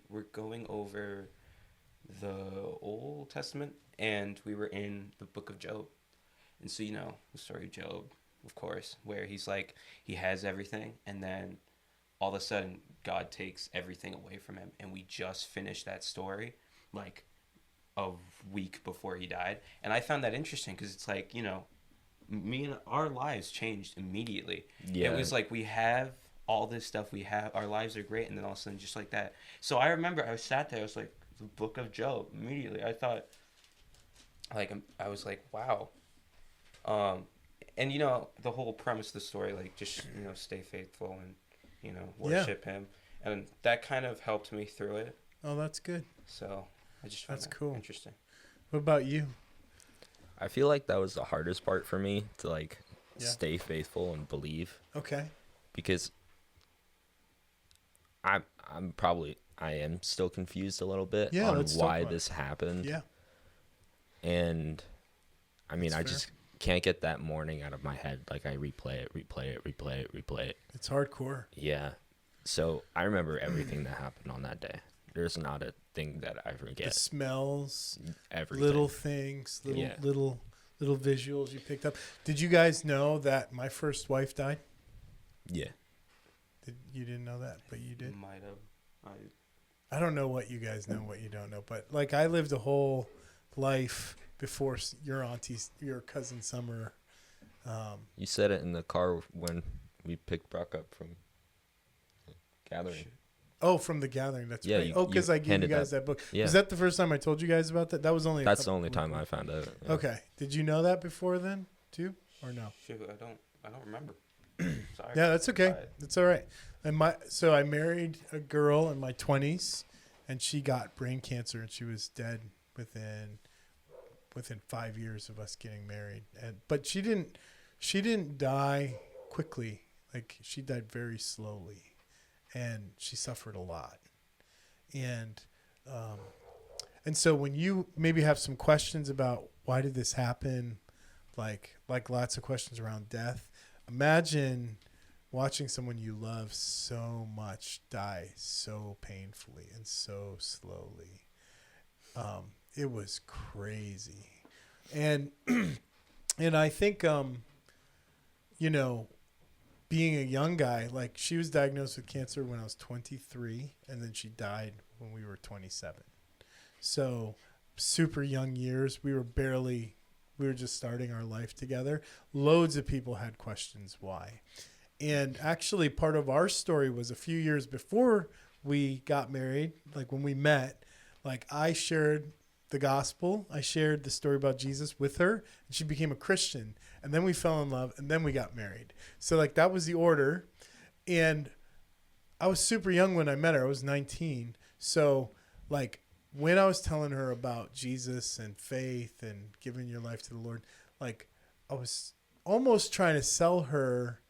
were going over the Old Testament, and we were in the book of Job. And so, the story of Job, of course, where he's like, he has everything, and then all of a sudden, God takes everything away from him. And we just finished that story, like, a week before he died. And I found that interesting because it's like, me and our lives changed immediately. Yeah. It was like we have all this stuff, our lives are great, and then all of a sudden just like that. So I remember I sat there, I was like, the book of Job, immediately. I thought, like, I was like, wow. And the whole premise of the story, like, just, stay faithful and, worship him. And that kind of helped me through it. Oh, that's good. So I just found That's that cool. interesting. What about you? I feel like that was the hardest part for me to, like, Yeah. stay faithful and believe. Okay. Because I am still confused a little bit Yeah, on let's talk why about it. this happened. Yeah. And I mean, That's I fair. just can't get that morning out of my head. Like, I replay it. It's hardcore. Yeah. So I remember everything that happened on that day. There's not a thing that I The forget. smells, Everything. little things, Yeah. little visuals you picked up. Did you guys know that my first wife died? Yeah. You didn't know that, but you did. Might have. I don't know what you guys know, what you don't know, but like I lived a whole life before your cousin Summer. You said it in the car when we picked Brock up from gathering. Oh, from the gathering. That's Yeah, right. you Because I gave you handed guys that book. Yeah. Was that the first time I told you guys about that? That was only. That's the only time I found out. Yeah. Okay. Did you know that before then too, or no? Shoot, I don't remember. Sorry. Yeah, that's okay. Alright. That's all right. And so I married a girl in my 20s, and she got brain cancer, and she was dead within 5 years of us getting married. But she didn't die quickly. Like, she died very slowly, and she suffered a lot. And so when you maybe have some questions about why did this happen, like lots of questions around death, imagine watching someone you love so much die so painfully and so slowly. It was crazy. And I think, being a young guy, like, she was diagnosed with cancer when I was 23, and then she died when we were 27. So super young years. We were just starting our life together. Loads of people had questions why. And actually part of our story was a few years before we got married, like when we met, like I shared the gospel. I shared the story about Jesus with her, and she became a Christian. And then we fell in love, and then we got married. So like that was the order. And I was super young when I met her. I was 19. So like when I was telling her about Jesus and faith and giving your life to the Lord, like I was almost trying to sell her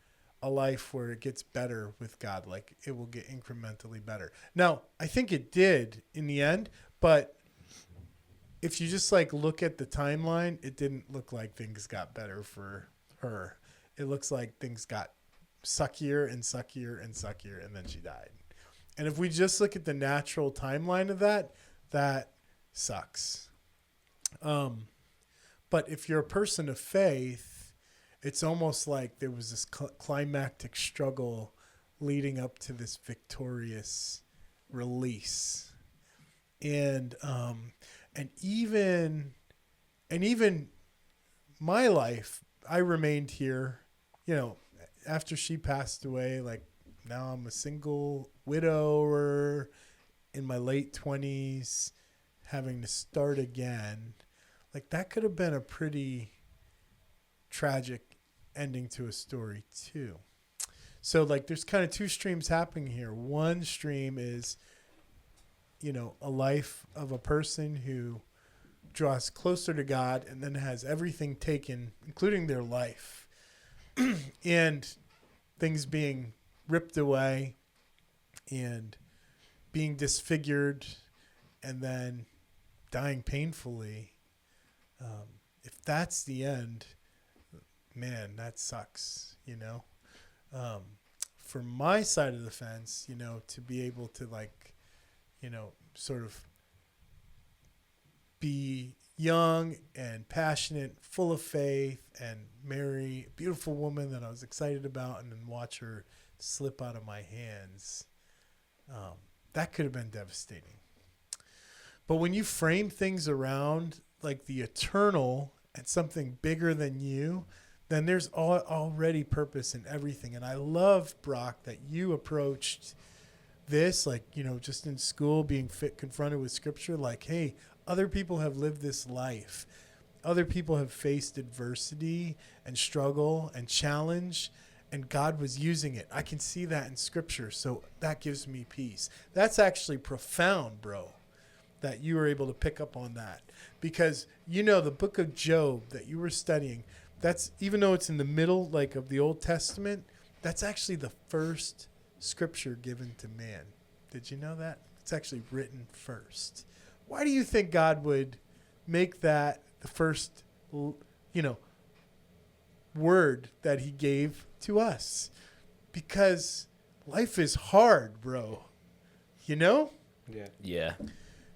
a life where it gets better with God. Like it will get incrementally better. Now, I think it did in the end, but if you just like look at the timeline, it didn't look like things got better for her. It looks like things got suckier and suckier and suckier, and then she died. And if we just look at the natural timeline of that, that sucks. But if you're a person of faith, it's almost like there was this climactic struggle leading up to this victorious release. And even my life, I remained here, after she passed away. Like, now I'm a single widower in my late 20s, having to start again. Like, that could have been a pretty tragic ending to a story too. So, like, there's kind of two streams happening here. One stream is, a life of a person who draws closer to God and then has everything taken, including their life, and things being ripped away and being disfigured and then dying painfully. If that's the end, man, that sucks, For my side of the fence, to be able to, like, sort of be young and passionate, full of faith, and marry a beautiful woman that I was excited about, and then watch her slip out of my hands. That could have been devastating. But when you frame things around like the eternal and something bigger than you, then there's already purpose in everything. And I love, Brock, that you approached this, like, just in school, being confronted with scripture, like, hey, other people have lived this life. Other people have faced adversity and struggle and challenge, and God was using it. I can see that in scripture, so that gives me peace. That's actually profound, bro, that you were able to pick up on that. Because, the book of Job that you were studying, that's, even though it's in the middle, like, of the Old Testament, that's actually the first scripture given to man. Did you know that? It's actually written first. Why do you think God would make that the first, word that he gave to us? Because life is hard, bro. Yeah. Yeah.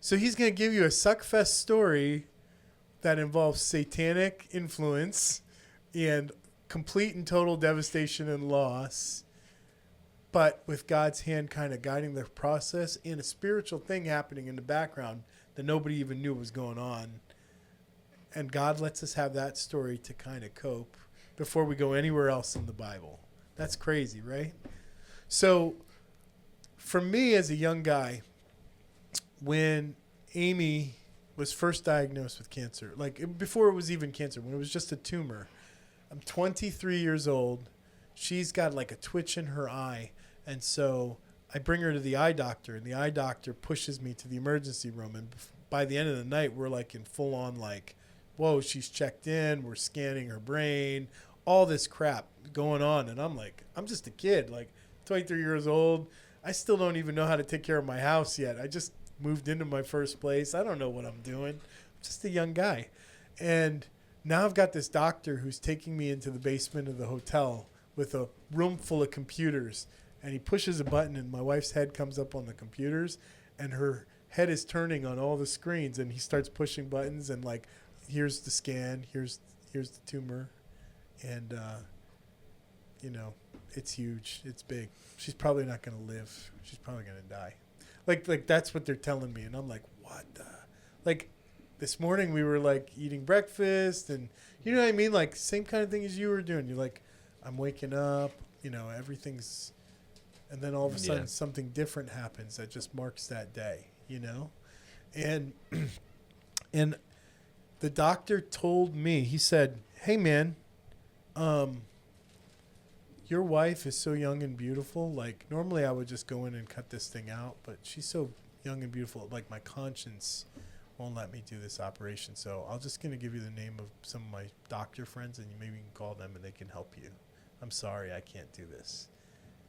So he's going to give you a suckfest story that involves satanic influence and complete and total devastation and loss, but with God's hand kind of guiding the process, and a spiritual thing happening in the background that nobody even knew was going on. And God lets us have that story to kind of cope before we go anywhere else in the Bible. That's crazy, right? So for me as a young guy, when Amy was first diagnosed with cancer, like before it was even cancer, when it was just a tumor, I'm 23 years old. She's got like a twitch in her eye. And so I bring her to the eye doctor, and the eye doctor pushes me to the emergency room. And by the end of the night, we're like in full on, like, whoa, she's checked in. We're scanning her brain, all this crap going on. And I'm like, I'm just a kid, like 23 years old. I still don't even know how to take care of my house yet. I just moved into my first place. I don't know what I'm doing. I'm just a young guy. And now I've got this doctor who's taking me into the basement of the hotel with a room full of computers. And he pushes a button, and my wife's head comes up on the computers, and her head is turning on all the screens. And he starts pushing buttons, and, like, here's the scan, here's the tumor, and it's huge, it's big. She's probably not going to live. She's probably going to die. Like that's what they're telling me, and I'm like, what the? Like, this morning we were like eating breakfast, and you know what I mean, like same kind of thing as you were doing. You're like, I'm waking up, everything's. And then all of a sudden something different happens that just marks that day, And the doctor told me, he said, hey, man, your wife is so young and beautiful. Like, normally I would just go in and cut this thing out, but she's so young and beautiful. Like, my conscience won't let me do this operation. So I'm just going to give you the name of some of my doctor friends, and maybe you can call them and they can help you. I'm sorry, I can't do this.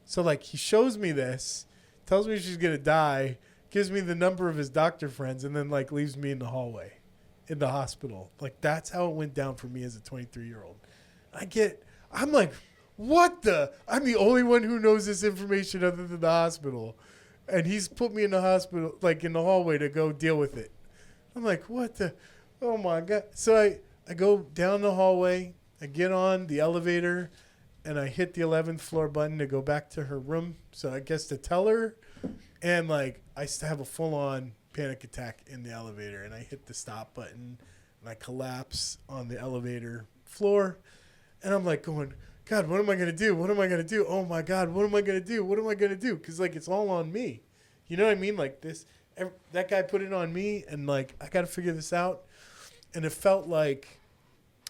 So, like, he shows me this, tells me she's going to die, gives me the number of his doctor friends, and then, like, leaves me in the hallway in the hospital. Like, that's how it went down for me as a 23-year-old. I'm like, what the? I'm the only one who knows this information other than the hospital. And he's put me in the hospital, like in the hallway to go deal with it. I'm like, what the? Oh my God. So I go down the hallway, I get on the elevator, and I hit the 11th floor button to go back to her room. So I guess to tell her. And like, I have a full on panic attack in the elevator, and I hit the stop button and I collapse on the elevator floor. And I'm like going, God, what am I going to do? What am I going to do? Oh my God, what am I going to do? What am I going to do? Because like, it's all on me. You know what I mean? Like that guy put it on me, and like, I got to figure this out. And it felt like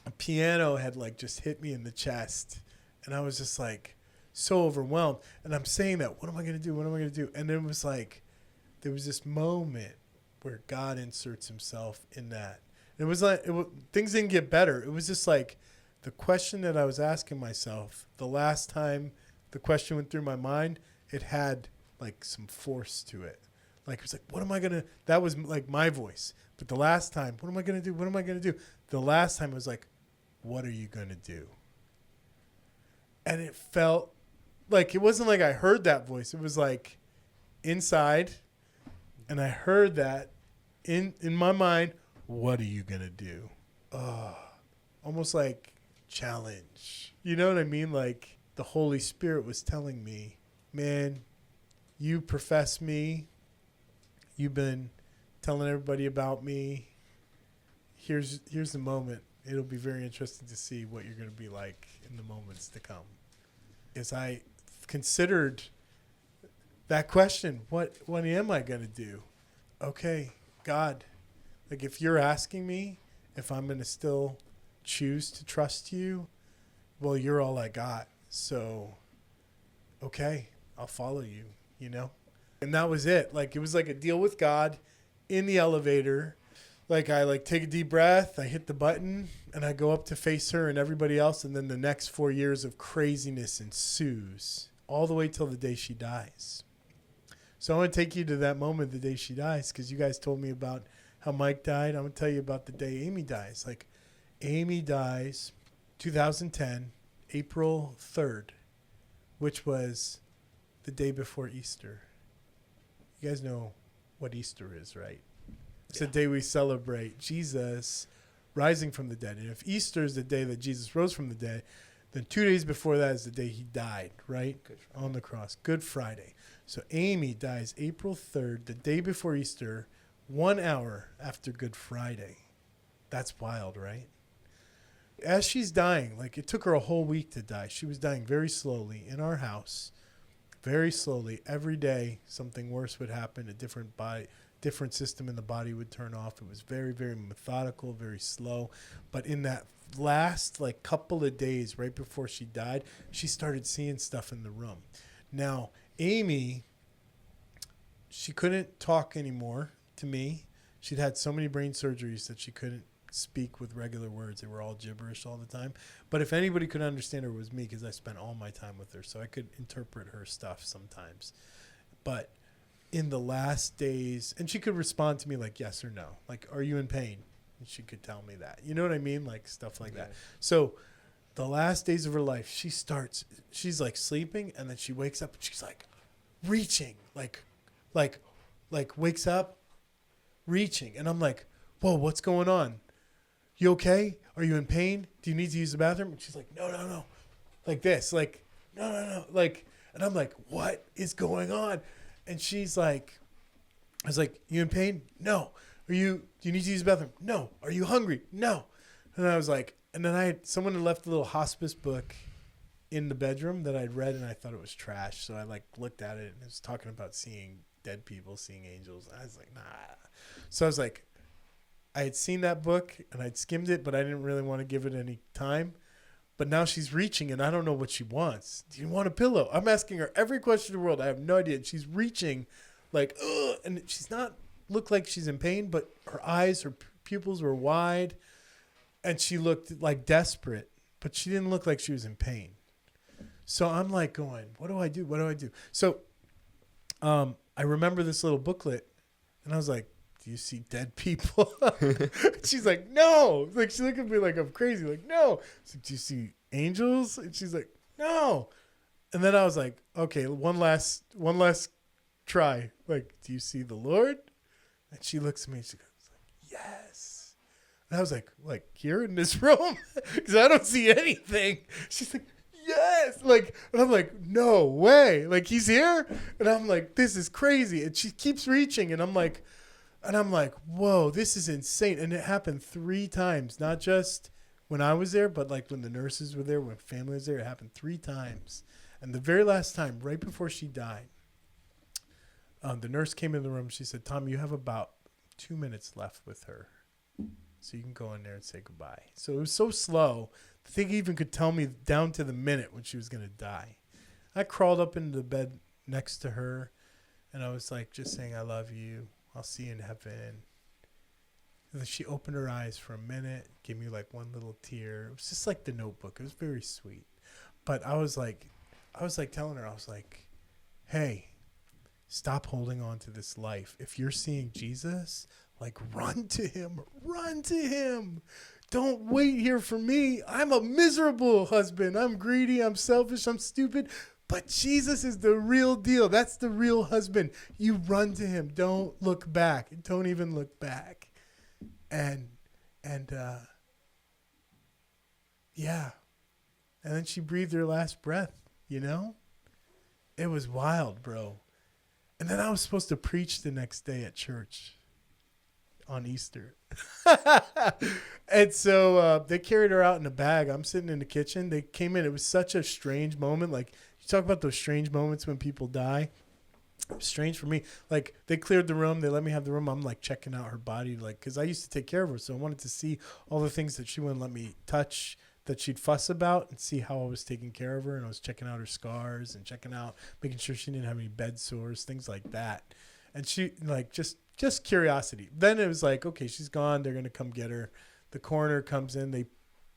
a piano had like just hit me in the chest. And I was just like so overwhelmed. And I'm saying that, what am I going to do? What am I going to do? And then it was like, there was this moment where God inserts himself in that. It was like, things didn't get better. It was just like the question that I was asking myself, the last time the question went through my mind, it had like some force to it. Like, it was like, what am I going to, that was like my voice. But the last time, what am I going to do? What am I going to do? The last time it was like, what are you going to do? And it felt like, it wasn't like I heard that voice. It was like inside. And I heard that in my mind, what are you going to do? Almost like challenge. You know what I mean? Like the Holy Spirit was telling me, man, you profess me. You've been telling everybody about me. Here's the moment. It'll be very interesting to see what you're going to be like in the moments to come. As I considered that question, what am I going to do? Okay, God, like if you're asking me if I'm going to still choose to trust you, well, you're all I got. So, okay, I'll follow you, you know? And that was it. Like, it was like a deal with God in the elevator. Like, I like take a deep breath, I hit the button, and I go up to face her and everybody else. And then the next 4 years of craziness ensues all the way till the day she dies. So I want to take you to that moment, the day she dies, because you guys told me about how Mike died. I'm going to tell you about the day Amy dies. Like, Amy dies 2010, April 3rd, which was the day before Easter. You guys know what Easter is, right? It's the day we celebrate Jesus rising from the dead. And if Easter is the day that Jesus rose from the dead, then 2 days before that is the day he died, right? On the cross. Good Friday. So Amy dies April 3rd, the day before Easter, 1 hour after Good Friday. That's wild, right? As she's dying, like it took her a whole week to die. She was dying very slowly in our house, very slowly. Every day something worse would happen. A different system in the body would turn off. It was very, very methodical, very slow. But in that last like couple of days right before she died, she started seeing stuff in the room. Now, Amy, she couldn't talk anymore to me. She'd had so many brain surgeries that she couldn't speak with regular words. They were all gibberish all the time. But if anybody could understand her, it was me, because I spent all my time with her. So I could interpret her stuff sometimes. But in the last days, and she could respond to me like yes or no. Like, are you in pain? And she could tell me that. You know what I mean? Like stuff like that. So the last days of her life, she's like sleeping, and then she wakes up and she's like reaching, like wakes up, reaching. And I'm like, whoa, what's going on? You okay? Are you in pain? Do you need to use the bathroom? And she's like, no. Like this, like, no. Like, and I'm like, what is going on? And she's like, I was like, you in pain? No. Do you need to use the bathroom? No. Are you hungry? No. And I was like, and then someone had left a little hospice book in the bedroom that I'd read, and I thought it was trash. So I like looked at it, and it was talking about seeing dead people, seeing angels. And I was like, nah. So I was like, I had seen that book and I'd skimmed it, but I didn't really want to give it any time. But now she's reaching, and I don't know what she wants. Do you want a pillow? I'm asking her every question in the world. I have no idea. And she's reaching like, ugh, and she's not look like she's in pain, but her eyes, her pupils were wide, and she looked like desperate, but she didn't look like she was in pain. So I'm like going, what do I do? What do I do? So I remember this little booklet, and I was like, do you see dead people? She's like, no. Like, she looked at me like I'm crazy. Like, no. So, do you see angels? And she's like, no. And then I was like, okay, one last try. Like, do you see the Lord? And she looks at me and she goes, yes. And I was like here in this room? Because I don't see anything. She's like, yes. Like, and I'm like, no way. Like, he's here? And I'm like, this is crazy. And she keeps reaching, and I'm like, whoa, this is insane. And it happened 3 times, not just when I was there, but like when the nurses were there, when family was there, it happened 3 times. And the very last time, right before she died, the nurse came in the room. She said, Tom, you have about 2 minutes left with her. So you can go in there and say goodbye. So it was so slow. The thing even could tell me down to the minute when she was going to die. I crawled up into the bed next to her, and I was like, just saying, I love you. I'll see you in heaven. And then she opened her eyes for a minute, gave me like one little tear. It was just like The Notebook. It was very sweet. But I was like telling her, I was like, hey, stop holding on to this life. If you're seeing Jesus, like, run to him. Run to him. Don't wait here for me. I'm a miserable husband. I'm greedy. I'm selfish. I'm stupid. But Jesus is the real deal. That's the real husband. You run to him. Don't look back. Don't even look back. And yeah. And then she breathed her last breath, you know? It was wild, bro. And then I was supposed to preach the next day at church on Easter. And so they carried her out in a bag. I'm sitting in the kitchen. They came in. It was such a strange moment. Like, you talk about those strange moments when people die. It was strange for me. Like, they cleared the room. They let me have the room. I'm like checking out her body, like, because I used to take care of her. So I wanted to see all the things that she wouldn't let me touch, that she'd fuss about, and see how I was taking care of her. And I was checking out her scars and checking out, making sure she didn't have any bed sores, things like that. And she, like, just curiosity. Then it was like, okay, she's gone. They're going to come get her. The coroner comes in. They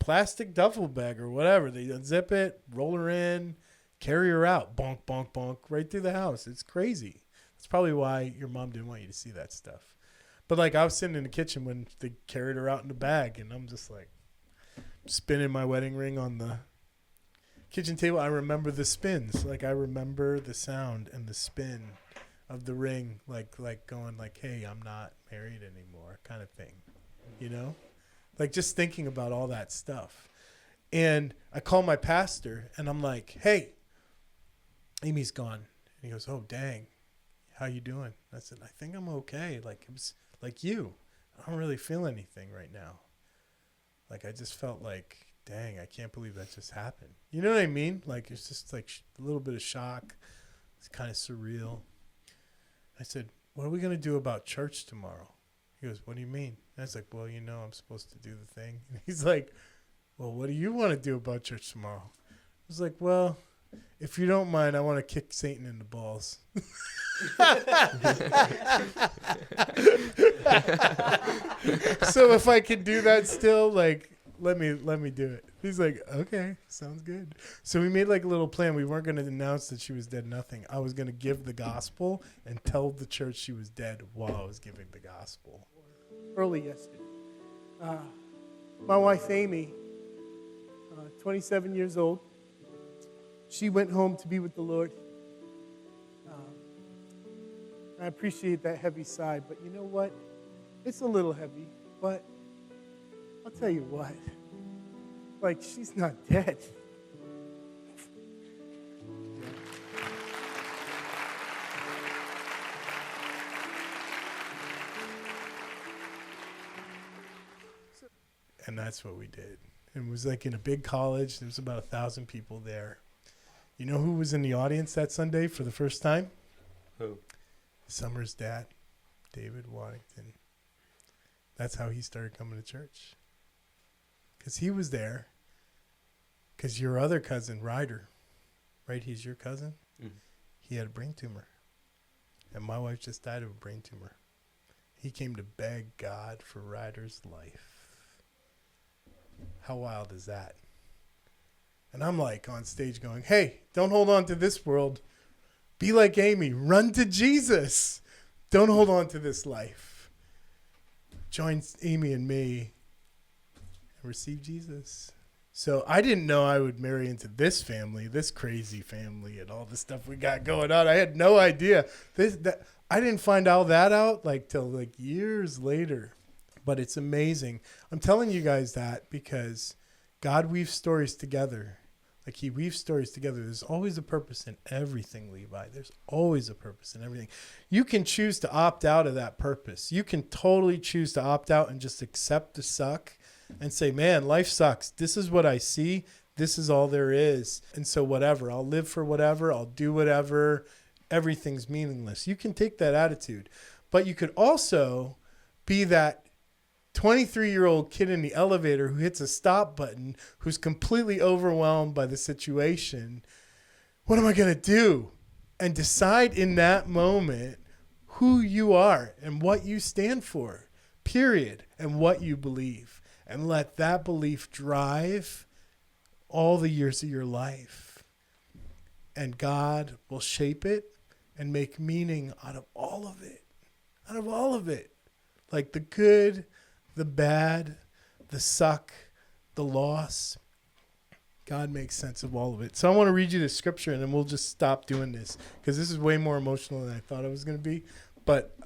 plastic duffel bag or whatever. They unzip it, roll her in, carry her out. Bonk, bonk, bonk, right through the house. It's crazy. That's probably why your mom didn't want you to see that stuff. But, like, I was sitting in the kitchen when they carried her out in the bag, and I'm just, like, spinning my wedding ring on the kitchen table. I remember the spins. Like, I remember the sound and the spin of the ring, like going like, hey, I'm not married anymore, kind of thing, you know? Like, just thinking about all that stuff. And I call my pastor, and I'm like, hey, Amy's gone. And he goes, oh, dang, how you doing? I said, I think I'm okay. Like, it was like you. I don't really feel anything right now. Like, I just felt like, dang, I can't believe that just happened. You know what I mean? Like, it's just like a little bit of shock. It's kind of surreal. I said, what are we going to do about church tomorrow? He goes, what do you mean? And I was like, well, you know, I'm supposed to do the thing. And he's like, well, what do you want to do about church tomorrow? I was like, well, if you don't mind, I want to kick Satan in the balls. So if I can do that still, like, let me do it. He's like, okay, sounds good. So we made like a little plan. We weren't going to announce that she was dead, nothing. I was going to give the gospel and tell the church she was dead while I was giving the gospel. Early yesterday. My wife, Amy, 27 years old. She went home to be with the Lord. I appreciate that heavy sigh, but you know what? It's a little heavy, but I'll tell you what. Like, she's not dead. And that's what we did. It was like in a big college. There was about 1,000 people there. You know who was in the audience that Sunday for the first time? Who? Summer's dad, David Waddington. That's how he started coming to church. Because he was there. Because your other cousin, Ryder, right? He's your cousin. Mm-hmm. He had a brain tumor. And my wife just died of a brain tumor. He came to beg God for Ryder's life. How wild is that? And I'm like on stage going, hey, don't hold on to this world. Be like Amy. Run to Jesus. Don't hold on to this life. Join Amy and me and receive Jesus. So I didn't know I would marry into this family, this crazy family, and all the stuff we got going on. I had no idea. I didn't find all that out till years later. But it's amazing. I'm telling you guys that because God weaves stories together. Like he weaves stories together. There's always a purpose in everything, Levi. There's always a purpose in everything. You can choose to opt out of that purpose. You can totally choose to opt out and just accept the suck and say, man, life sucks. This is what I see. This is all there is. And so whatever, I'll live for whatever. I'll do whatever. Everything's meaningless. You can take that attitude. But you could also be that 23-year-old kid in the elevator who hits a stop button, who's completely overwhelmed by the situation. What am I going to do? And decide in that moment who you are and what you stand for, period, and what you believe. And let that belief drive all the years of your life. And God will shape it and make meaning out of all of it. Out of all of it. Like the good, the bad, the suck, the loss. God makes sense of all of it. So I want to read you the scripture and then we'll just stop doing this because this is way more emotional than I thought it was going to be. But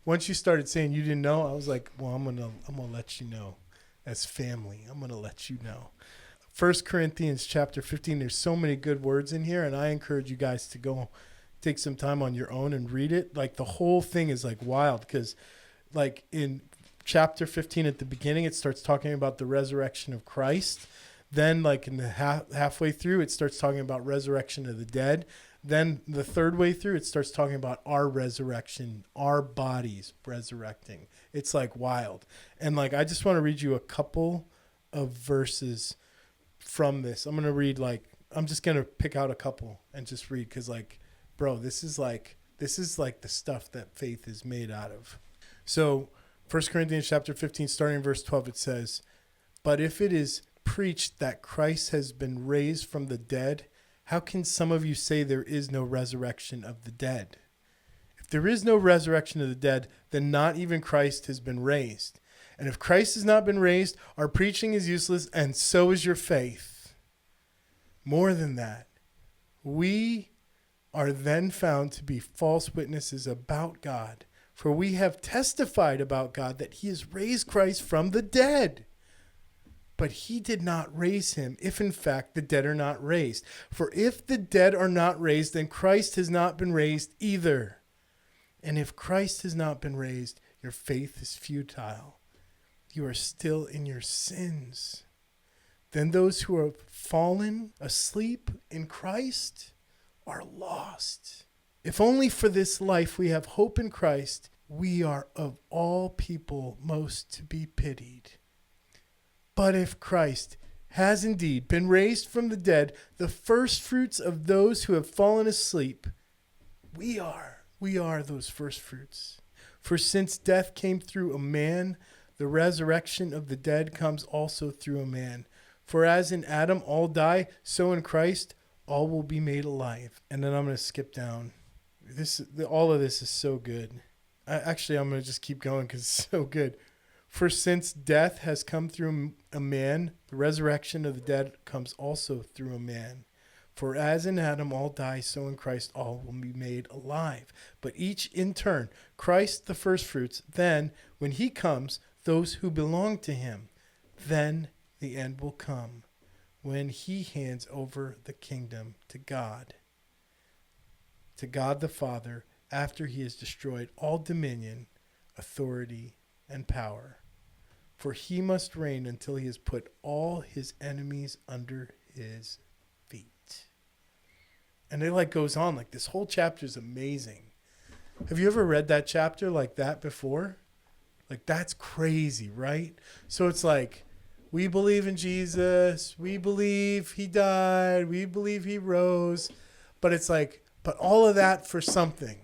once you started saying you didn't know, I was like, well, I'm gonna let you know. As family, I'm going to let you know. 1 Corinthians chapter 15, there's so many good words in here, and I encourage you guys to go take some time on your own and read it. Like the whole thing is wild because in chapter 15 at the beginning, it starts talking about the resurrection of Christ. Then in the halfway through, it starts talking about resurrection of the dead. Then the third way through, it starts talking about our resurrection, our bodies resurrecting. It's wild. And I just want to read you a couple of verses from this. I'm going to read I'm just going to pick out a couple and just read because bro, this is the stuff that faith is made out of. So 1 Corinthians chapter 15, starting in verse 12, it says, but if it is preached that Christ has been raised from the dead, how can some of you say there is no resurrection of the dead? If there is no resurrection of the dead, then not even Christ has been raised. And if Christ has not been raised, our preaching is useless, and so is your faith. More than that, we are then found to be false witnesses about God, for we have testified about God that he has raised Christ from the dead. But he did not raise him, if in fact the dead are not raised. For if the dead are not raised, then Christ has not been raised either. And if Christ has not been raised, your faith is futile. You are still in your sins. Then those who have fallen asleep in Christ are lost. If only for this life we have hope in Christ, we are of all people most to be pitied. But if Christ has indeed been raised from the dead, the first fruits of those who have fallen asleep, we are those first fruits. For since death came through a man, the resurrection of the dead comes also through a man. For as in Adam all die, so in Christ all will be made alive. And then I'm going to skip down. All of this is so good. I'm going to just keep going because it's so good. For since death has come through a man, the resurrection of the dead comes also through a man. For as in Adam all die, so in Christ all will be made alive. But each in turn, Christ the firstfruits, then, when he comes, those who belong to him. Then the end will come, when he hands over the kingdom to God the Father, after he has destroyed all dominion, authority, and power. For he must reign until he has put all his enemies under his feet. And it goes on, this whole chapter is amazing. Have you ever read that chapter like that before? That's crazy, right? So it's we believe in Jesus, we believe he died, we believe he rose, but it's but all of that for something.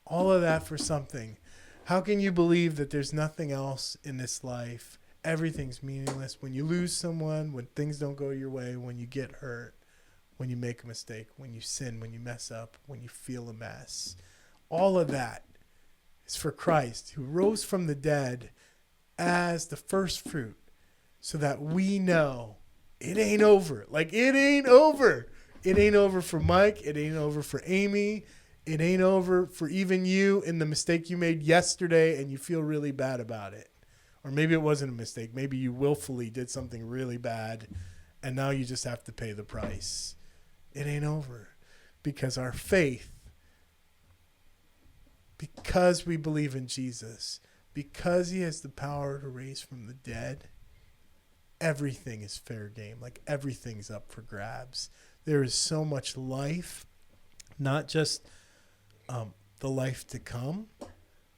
All of that for something. How can you believe that there's nothing else in this life? Everything's meaningless. When you lose someone, when things don't go your way, when you get hurt, when you make a mistake, when you sin, when you mess up, when you feel a mess. All of that is for Christ, who rose from the dead as the first fruit, so that we know it ain't over. Like, it ain't over. It ain't over for Mike. It ain't over for Amy. It ain't over for even you in the mistake you made yesterday and you feel really bad about it. Or maybe it wasn't a mistake. Maybe you willfully did something really bad and now you just have to pay the price. It ain't over. Because our faith, because we believe in Jesus, because he has the power to raise from the dead, everything is fair game. Like, everything's up for grabs. There is so much life, not just the life to come,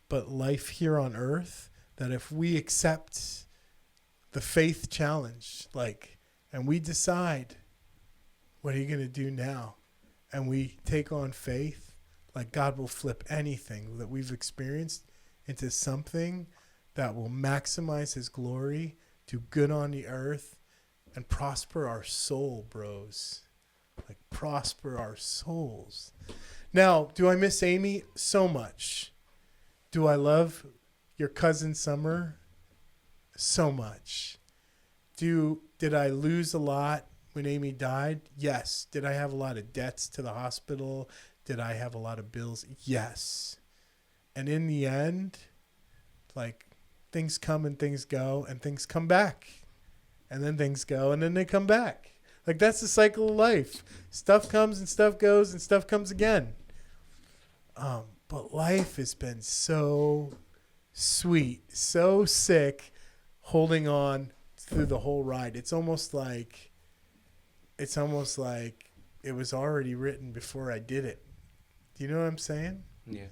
but life here on earth, that if we accept the faith challenge, like, and we decide, what are you going to do now? And we take on faith, like, God will flip anything that we've experienced into something that will maximize his glory, do good on the earth, and prosper our soul, bros. Like, prosper our souls. Now, do I miss Amy? So much. Do I love your cousin Summer? So much. Did I lose a lot when Amy died? Yes. Did I have a lot of debts to the hospital? Did I have a lot of bills? Yes. And in the end, like, things come and things go and things come back. And then things go and then they come back. Like, that's the cycle of life. Stuff comes and stuff goes and stuff comes again. But life has been so sweet, so sick, holding on through the whole ride. It's almost like it was already written before I did it. Do you know what I'm saying? Yeah.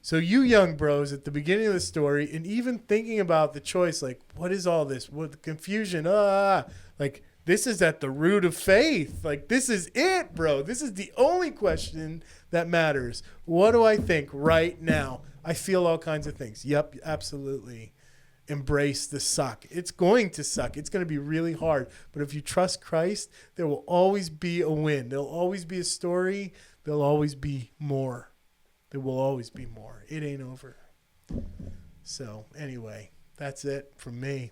So you young bros at the beginning of the story, and even thinking about the choice, like, what is all this? What the confusion? Like, this is at the root of faith. Like, this is it, bro. This is the only question that matters. What do I think right now? I feel all kinds of things. Yep, absolutely. Embrace the suck. It's going to suck. It's going to be really hard. But if you trust Christ, there will always be a win. There'll always be a story. There'll always be more. There will always be more. It ain't over. So anyway, that's it from me.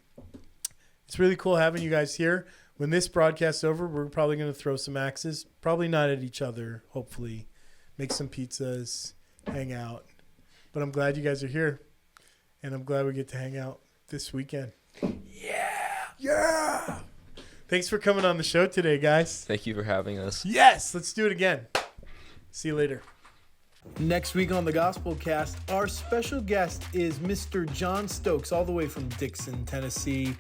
It's really cool having you guys here. When this broadcast's over, we're probably going to throw some axes. Probably not at each other, hopefully. Make some pizzas, hang out. But I'm glad you guys are here. And I'm glad we get to hang out this weekend. Yeah! Thanks for coming on the show today, guys. Thank you for having us. Yes! Let's do it again. See you later. Next week on the Gospelcast, our special guest is Mr. John Stokes, all the way from Dixon, Tennessee.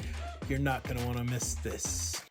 You're not going to want to miss this.